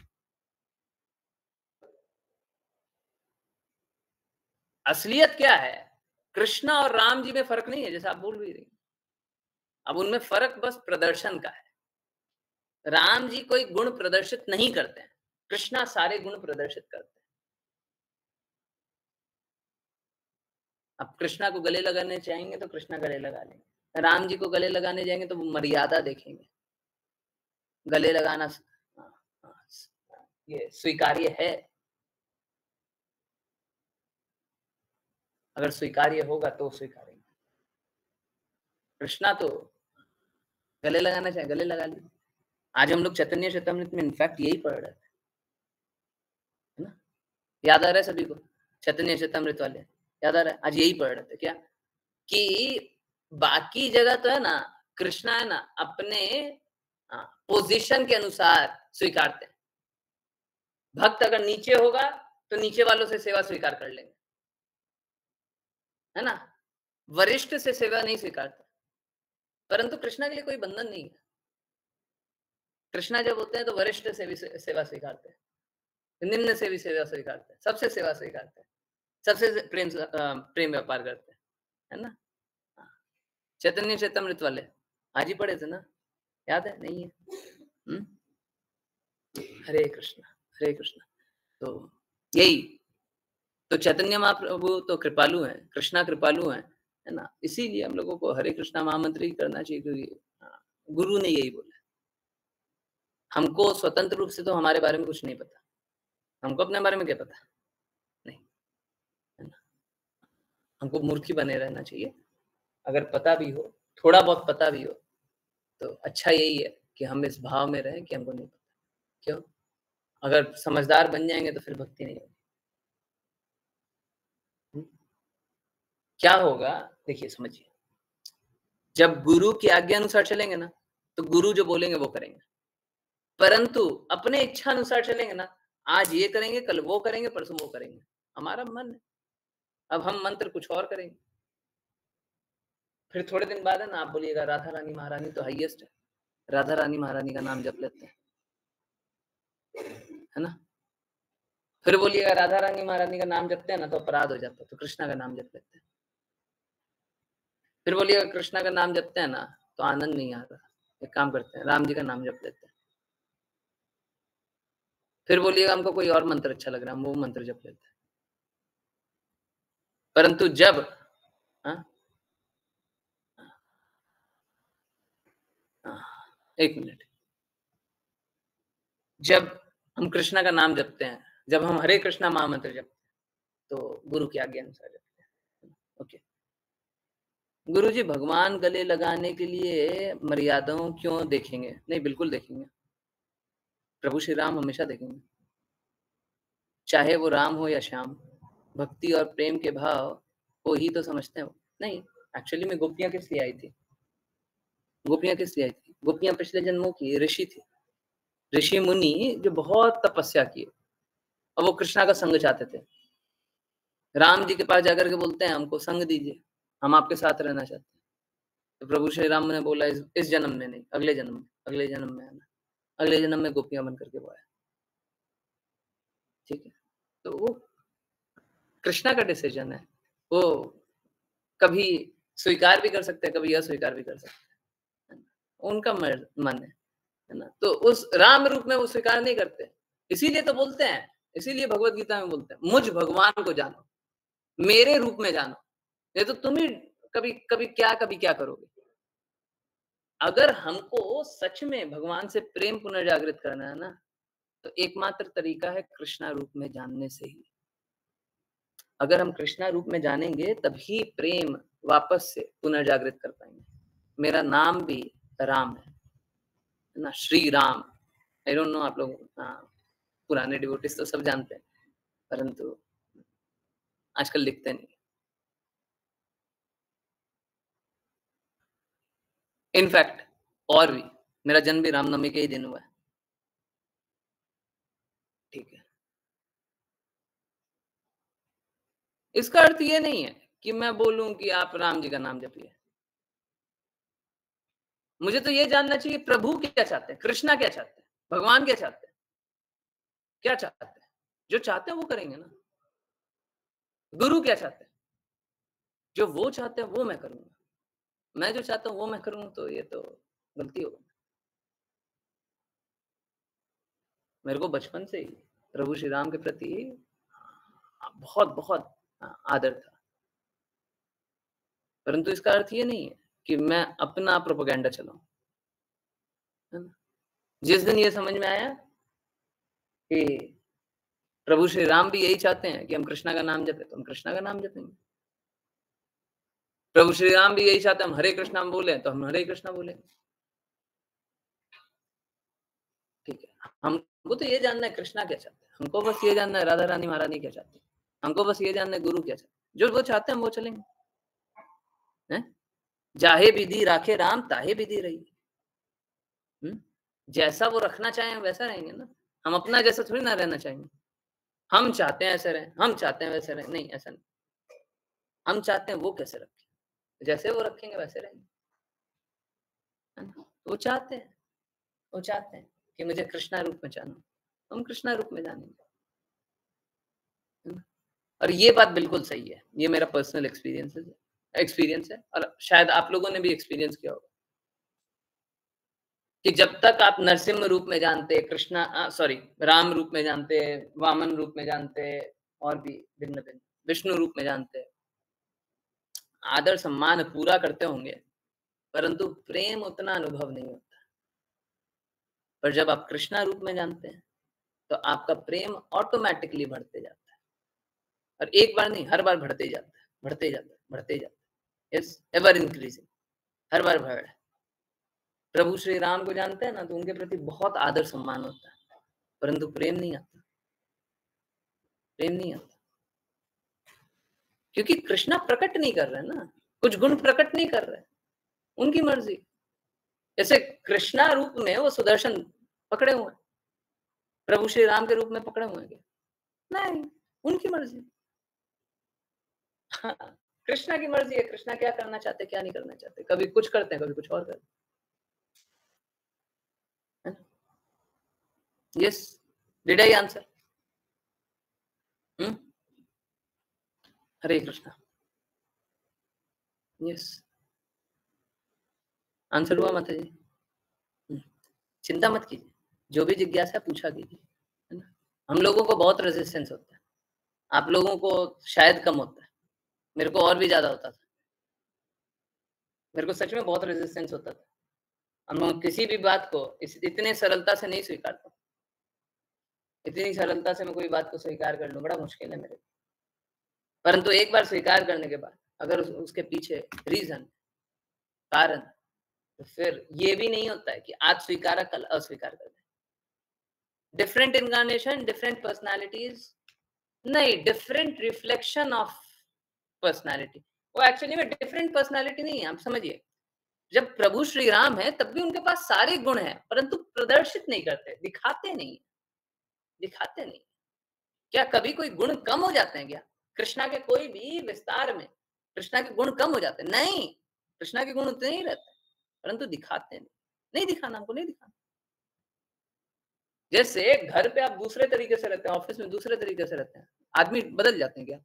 असलियत क्या है? कृष्णा और राम जी में फर्क नहीं है, जैसा आप बोल भी रही। अब उनमें फर्क बस प्रदर्शन का है। राम जी कोई गुण प्रदर्शित नहीं करते हैं, कृष्णा सारे गुण प्रदर्शित करते हैं। अब कृष्णा को गले लगाने चाहेंगे तो कृष्णा गले लगा लेंगे, राम जी को गले लगाने जाएंगे तो वो मर्यादा देखेंगे। गले लगाना ये स्वीकार्य है, अगर स्वीकार्य होगा तो स्वीकारेंगे। कृष्णा तो गले लगाना चाहे गले लगा लीजिए। आज हम लोग चैतन्य चेतामृत में इनफैक्ट यही पढ़ रहे थे, है ना? याद आ रहा है सभी को? चैतन्य चेतामृत वाले याद आ रहा है? आज यही पढ़ रहे थे क्या कि बाकी जगह तो है ना, कृष्णा है ना अपने पोजीशन के अनुसार स्वीकारते हैं। भक्त अगर नीचे होगा तो नीचे वालों से सेवा स्वीकार कर लेंगे, है ना? वरिष्ठ से सेवा नहीं स्वीकारते। परंतु कृष्णा के लिए कोई बंधन नहीं है। कृष्णा जब होते हैं तो वरिष्ठ से भी सेवा स्वीकारते हैं, निम्न से भी सेवा स्वीकारते हैं, सबसे सेवा स्वीकारते हैं, सबसे प्रेम व्यापार करते हैं, है ना? चैतन्य चेतामृत वाले आज ही पढ़े थे ना, याद है? नहीं है? हरे कृष्णा। तो यही तो चैतन्य महाप्रभु तो कृपालु हैं, कृष्णा कृपालु हैं, है ना? इसीलिए हम लोगों को हरे कृष्णा महामंत्र ही करना चाहिए, क्योंकि गुरु ने यही बोला। हमको स्वतंत्र रूप से तो हमारे बारे में कुछ नहीं पता, हमको अपने बारे में क्या पता? नहीं, है ना? हमको मूर्ख ही बने रहना चाहिए। अगर पता भी हो, थोड़ा बहुत पता भी हो, तो अच्छा यही है कि हम इस भाव में रहें कि हमको नहीं पता। क्यों? अगर समझदार बन जाएंगे तो फिर भक्ति नहीं होगी। क्या होगा देखिए, समझिए, जब गुरु की आज्ञा अनुसार चलेंगे ना तो गुरु जो बोलेंगे वो करेंगे, परंतु अपने इच्छा अनुसार चलेंगे ना, आज ये करेंगे, कल वो करेंगे, परसों वो करेंगे, हमारा मन है। अब हम मंत्र कुछ और करेंगे, फिर थोड़े दिन बाद है ना आप बोलिएगा राधा रानी महारानी तो हाईएस्ट है, राधा रानी महारानी का नाम जप लेते हैं, है ना? फिर बोलिएगा राधा रानी महारानी का नाम जपते हैं ना तो अपराध हो जाता है, तो कृष्णा का नाम जप लेते हैं। फिर बोलिएगा कृष्णा का नाम जपते हैं ना तो आनंद नहीं आता, एक काम करते हैं राम जी का नाम जप लेते हैं। फिर बोलिएगा हमको कोई और मंत्र अच्छा लग रहा है, हम वो मंत्र जप लेते हैं। परंतु जब एक मिनट, जब हम कृष्णा का नाम जपते हैं, जब हम हरे कृष्णा महामंत्र जपते हैं, तो गुरु की आज्ञा अनुसार जपते हैं। ओके, गुरु जी भगवान गले लगाने के लिए मर्यादाओं क्यों देखेंगे? नहीं, बिल्कुल देखेंगे। प्रभु श्री राम हमेशा देखेंगे, चाहे वो राम हो या श्याम। भक्ति और प्रेम के भाव को ही तो समझते हैं वो। नहीं, एक्चुअली में गोपियां किस लिए आई थी? गोपियां किस लिए आई थी? गोपियां पिछले जन्मों की ऋषि थी, ऋषि मुनि जो बहुत तपस्या किए और वो कृष्णा का संग चाहते थे। राम जी के पास जाकर के बोलते हैं हमको संग दीजिए, हम आपके साथ रहना चाहते हैं। तो प्रभु श्री राम ने बोला इस जन्म में नहीं, अगले जन्म में, अगले जन्म में आना। अगले जन्म में गोपियां बन करके वो आया। ठीक है, तो वो कृष्णा का डिसीजन है, वो कभी स्वीकार भी कर सकते हैं, कभी अस्वीकार भी कर सकते हैं, उनका मन है ना? तो उस राम रूप में वो स्वीकार नहीं करते, इसीलिए तो बोलते हैं, इसीलिए भगवत गीता में बोलते हैं मुझ भगवान को जानो, मेरे रूप में जानो, नहीं तो तुम ही कभी कभी क्या करोगे। अगर हमको सच में भगवान से प्रेम पुनर्जागृत करना है ना, तो एकमात्र तरीका है कृष्णा रूप में जानने से ही। अगर हम कृष्णा रूप में जानेंगे तभी प्रेम वापस से पुनर्जागृत कर पाएंगे। मेरा नाम भी राम है ना, Shri Ram. I don't know आप लोग पुराने डिवोटीज तो सब जानते हैं, परंतु आजकल लिखते नहीं। इनफैक्ट और भी मेरा जन्म भी रामनवमी के ही दिन हुआ है। ठीक है, इसका अर्थ ये नहीं है कि मैं बोलूं कि आप राम जी का नाम जपिए। मुझे तो ये जानना चाहिए प्रभु क्या चाहते हैं, कृष्णा क्या चाहते हैं, भगवान क्या चाहते हैं, क्या चाहते हैं। जो चाहते हैं वो करेंगे ना। गुरु क्या चाहते हैं, जो वो चाहते हैं वो मैं करूंगा। मैं जो चाहता हूं वो मैं करूंगा तो ये तो गलती होगी। मेरे को बचपन से ही प्रभु श्री राम के प्रति बहुत बहुत आदर था, परंतु इसका अर्थ ये नहीं है कि मैं अपना प्रोपेगेंडा चलाऊं, है ना। जिस दिन ये समझ में आया कि प्रभु श्री राम भी यही चाहते हैं कि हम कृष्णा का नाम जपें, तो हम कृष्णा का नाम जपेंगे। प्रभु श्री राम भी यही चाहते हैं हम हरे कृष्णा बोले, तो हम हरे कृष्णा बोलेंगे। ठीक है, हमको तो ये जानना है कृष्णा क्या चाहते हैं, हमको बस ये जानना है राधा रानी महारानी क्या चाहती है, हमको बस ये जानना है गुरु क्या चाहते हैं। जो वो चाहते हैं हम वो चलेंगे, हैं? जाहे विधि राखे राम ताहे विधि रही। जैसा वो रखना चाहें वैसा रहेंगे ना, हम अपना जैसा थोड़ी ना रहना चाहेंगे। हम चाहते हैं ऐसे रहें, हम चाहते हैं वैसे रहें, नहीं ऐसा नहीं। हम चाहते हैं वो कैसे रखें, जैसे वो रखेंगे वैसे रहेंगे, है ना। वो चाहते हैं कि मुझे कृष्णा रूप में जाना, हम कृष्णा रूप में जानेंगे, है ना। और ये बात बिल्कुल सही है, ये मेरा पर्सनल एक्सपीरियंस है और शायद आप लोगों ने भी एक्सपीरियंस किया होगा कि जब तक आप नरसिंह रूप में जानते, राम रूप में जानते, वामन रूप में जानते, और भी भिन्न भिन्न विष्णु रूप में जानते, आदर सम्मान पूरा करते होंगे, परंतु प्रेम उतना अनुभव नहीं होता। पर जब आप कृष्णा रूप में जानते हैं तो आपका प्रेम ऑटोमेटिकली बढ़ते जाता है, और एक बार नहीं, हर बार बढ़ते जाता है, यस, एवर इंक्रीजिंग, हर बार बढ़ रहा है। प्रभु श्री राम को जानते हैं ना, तो उनके प्रति बहुत आदर सम्मान होता है, परंतु प्रेम नहीं आता, क्योंकि कृष्णा प्रकट नहीं कर रहे ना, कुछ गुण प्रकट नहीं कर रहे, उनकी मर्जी। जैसे कृष्णा रूप में वो सुदर्शन पकड़े हुए हैं, प्रभु श्री राम के रूप में पकड़े हुए हैं, नहीं, उनकी मर्जी। हाँ, कृष्णा की मर्जी है, कृष्णा क्या करना चाहते क्या नहीं करना चाहते, कभी कुछ करते हैं कभी कुछ और करते हैं। Yes, did I answer? Hare Krishna, yes, answer हुआ माता जी। चिंता मत कीजिए, जो भी जिज्ञासा पूछा कीजिए, है ना। हम लोगों को बहुत रेजिस्टेंस होता है, आप लोगों को शायद कम होता है, मेरे को और भी ज्यादा होता था, मेरे को सच में बहुत रेजिस्टेंस होता था। हम किसी भी बात को इतने सरलता से नहीं स्वीकारता, इतनी सरलता से मैं कोई बात को स्वीकार कर लूं, बड़ा मुश्किल है मेरे, परंतु एक बार स्वीकार करने के बाद अगर उसके पीछे रीजन, कारण, तो फिर ये भी नहीं होता है कि आज स्वीकारा कल अस्वीकार कर दे। डिफरेंट इनकार्नेशन, डिफरेंट पर्सनालिटीज, नहीं, डिफरेंट रिफ्लेक्शन ऑफ पर्सनालिटी। वो एक्चुअली में डिफरेंट पर्सनालिटी नहीं है, आप समझिए। जब प्रभु श्री राम है तब भी उनके पास सारे गुण हैं, परंतु प्रदर्शित नहीं करते, दिखाते नहीं। क्या कभी कोई गुण कम हो जाते हैं क्या? कृष्णा के कोई भी विस्तार में कृष्णा के गुण कम हो जाते हैं? नहीं, कृष्णा के गुण उतने ही रहते हैं, परंतु दिखाते नहीं दिखाना, हमको नहीं दिखाना। जैसे घर पे आप दूसरे तरीके से रहते हैं, ऑफिस में दूसरे तरीके से रहते हैं, आदमी बदल जाते हैं क्या?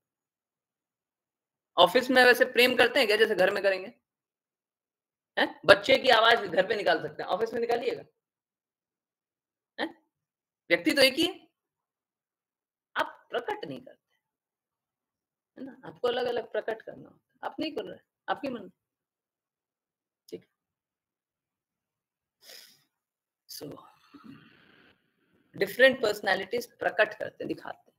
ऑफिस में वैसे प्रेम करते हैं क्या जैसे घर में करेंगे? हैं? बच्चे की आवाज घर पे निकाल सकते हैं, ऑफिस में निकालिएगा? व्यक्ति तो एक ही है, आप प्रकट नहीं करते, है ना। आपको अलग अलग प्रकट करना होता है, आप नहीं कर रहे, आपकी मन, ठीक। सो डिफरेंट पर्सनालिटीज प्रकट करते, दिखाते।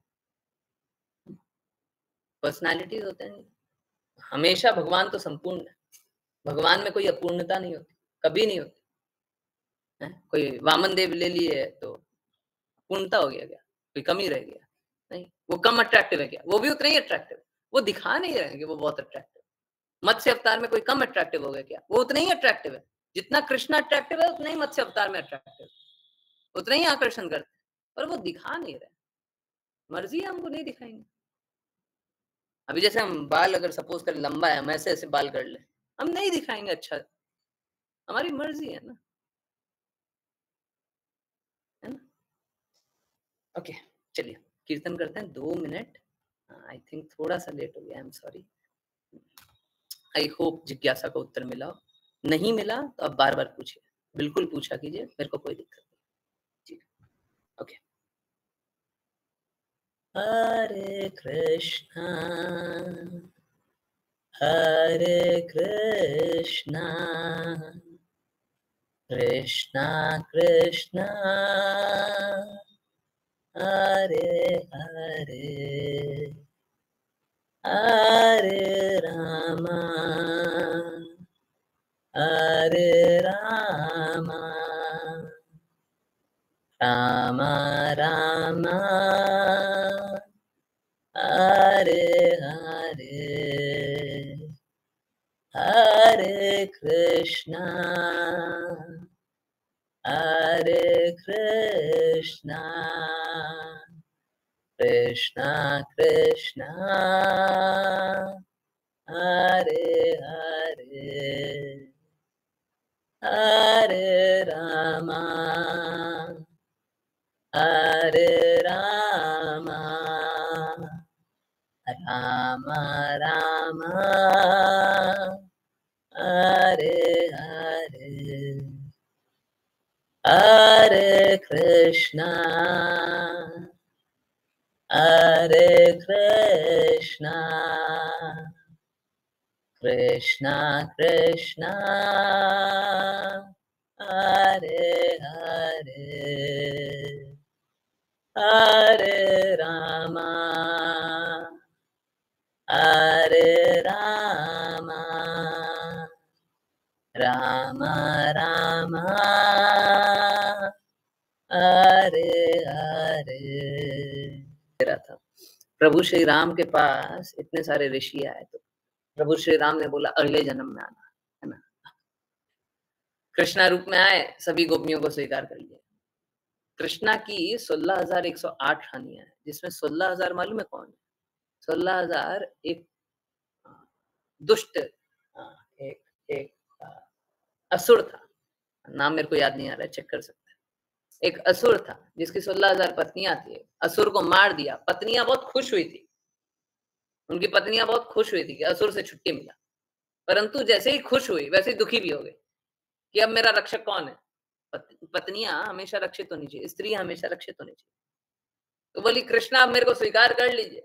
पर्सनालिटीज होते हैं, हमेशा भगवान तो संपूर्ण है, भगवान में कोई अपूर्णता नहीं होती, कभी नहीं होती है। कोई वामन देव ले लिए तो पूर्णता हो गया क्या? कोई कमी रह गया? नहीं। वो कम अट्रैक्टिव है क्या? वो भी उतना ही अट्रैक्टिव, वो दिखा नहीं रहे कि वो बहुत अट्रैक्टिव। मत्स्य अवतार में कोई कम अट्रैक्टिव हो गया क्या? वो उतना ही अट्रैक्टिव है, जितना कृष्ण अट्रैक्टिव है उतना ही मत्स्य अवतार में अट्रैक्टिव, उतना ही आकर्षण करते, पर वो दिखा नहीं रहे, मर्जी है, हमको नहीं दिखाएंगे। अभी जैसे हम बाल अगर सपोज कर लंबा है, हम ऐसे ऐसे बाल कर ले, हम नहीं दिखाएंगे, अच्छा, हमारी मर्जी है ना, है ना। ओके, चलिए कीर्तन करते हैं 2 मिनट। आई थिंक थोड़ा सा लेट हो गया, I am sorry. I hope जिज्ञासा का उत्तर मिला हो, नहीं मिला तो आप बार बार पूछिए, बिल्कुल पूछा कीजिए, मेरे को कोई दिक्कत नहीं। ठीक, okay. Hare Krishna, Hare Krishna, Krishna Krishna, Hare Hare, Hare Rama, Hare Rama, Rama Rama, Hare Hare, Hare Krishna, Hare Krishna, Krishna Krishna, Hare Hare, Hare Rama, Hare Rama, Rama Rama, Hare Hare, Hare Krishna, Hare Krishna, Krishna Krishna, Hare Hare, Hare Rama, Hare Rama, Rama Rama, Hare Hare। था प्रभु श्री राम के पास इतने सारे ऋषि आए तो प्रभु श्री राम ने बोला अगले जन्म में आना, है ना। कृष्णा रूप में आए, सभी गोपियों को स्वीकार कर लिया। कृष्णा की 16,108 हानियां हैं, जिसमें 16,000 मालूम है कौन है? 16,000 एक दुष्ट एक असुर था, नाम मेरे को याद नहीं आ रहा है, चेक कर सकते हैं। एक असुर था जिसकी 16,000 पत्नियां थी, असुर को मार दिया। पत्नियां बहुत खुश हुई थी, उनकी पत्नियां बहुत खुश हुई थी कि असुर से छुट्टी मिला, परंतु जैसे ही खुश हुई वैसे ही दुखी भी हो गई कि अब मेरा रक्षक कौन है। पत्नियां हमेशा रक्षित होनी चाहिए, स्त्री हमेशा रक्षित होनी चाहिए। तो बोली कृष्णा आप मेरे को स्वीकार कर लीजिए,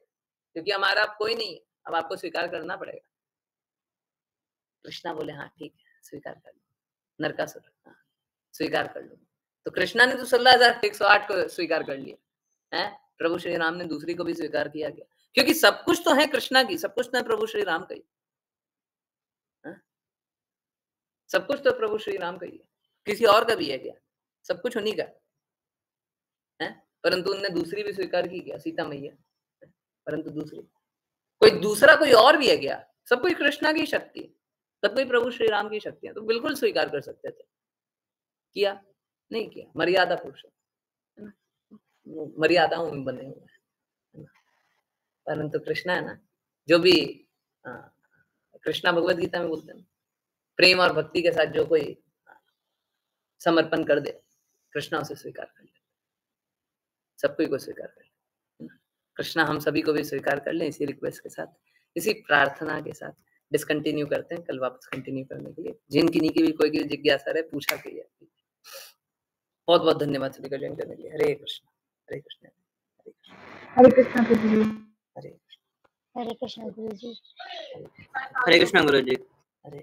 क्योंकि हमारा अब कोई नहीं है, अब आपको स्वीकार करना पड़ेगा। कृष्णा बोले हाँ ठीक है, स्वीकार कर लो। नरकासुर, हाँ स्वीकार कर लो। तो कृष्णा ने तो 16,108 को स्वीकार कर लिया है, प्रभु श्री राम ने दूसरी को भी स्वीकार किया गया, क्योंकि सब कुछ तो है कृष्णा की, सब कुछ तो है प्रभु श्री राम का ही, सब कुछ तो प्रभु श्री राम का ही है, किसी और का भी है क्या? सब कुछ उन्हीं का है। परंतु उनने दूसरी भी स्वीकार की क्या? सीता मैया, परंतु दूसरी कोई दूसरा कोई और भी है क्या? सब कोई कृष्णा की शक्ति है, सब कोई प्रभु श्री राम की शक्ति है, तो बिल्कुल स्वीकार कर सकते थे। किया नहीं किया, मर्यादा पुरुष है, मर्यादाओं में बने हुए हैं। परंतु कृष्णा है ना, जो भी कृष्णा भगवद गीता में बोलते हैं, प्रेम और भक्ति के साथ जो कोई समर्पण कर दे, कृष्णा उसे स्वीकार कर ले, सब कोई को स्वीकार कर ले। कृष्णा हम सभी को भी स्वीकार कर ले, इसी रिक्वेस्ट के साथ, इसी प्रार्थना के साथ डिसकंटिन्यू करते हैं, कल वापस कंटिन्यू करने के लिए। जिनकी की भी कोई की जिज्ञासा रहे पूछा करिए। बहुत बहुत धन्यवाद सभी का ज्वाइन करने के लिए। हरे कृष्ण, हरे कृष्ण, हरे कृष्ण प्रभु जी। हरे हरे कृष्ण गुरु जी। हरे कृष्ण गुरु जी। हरे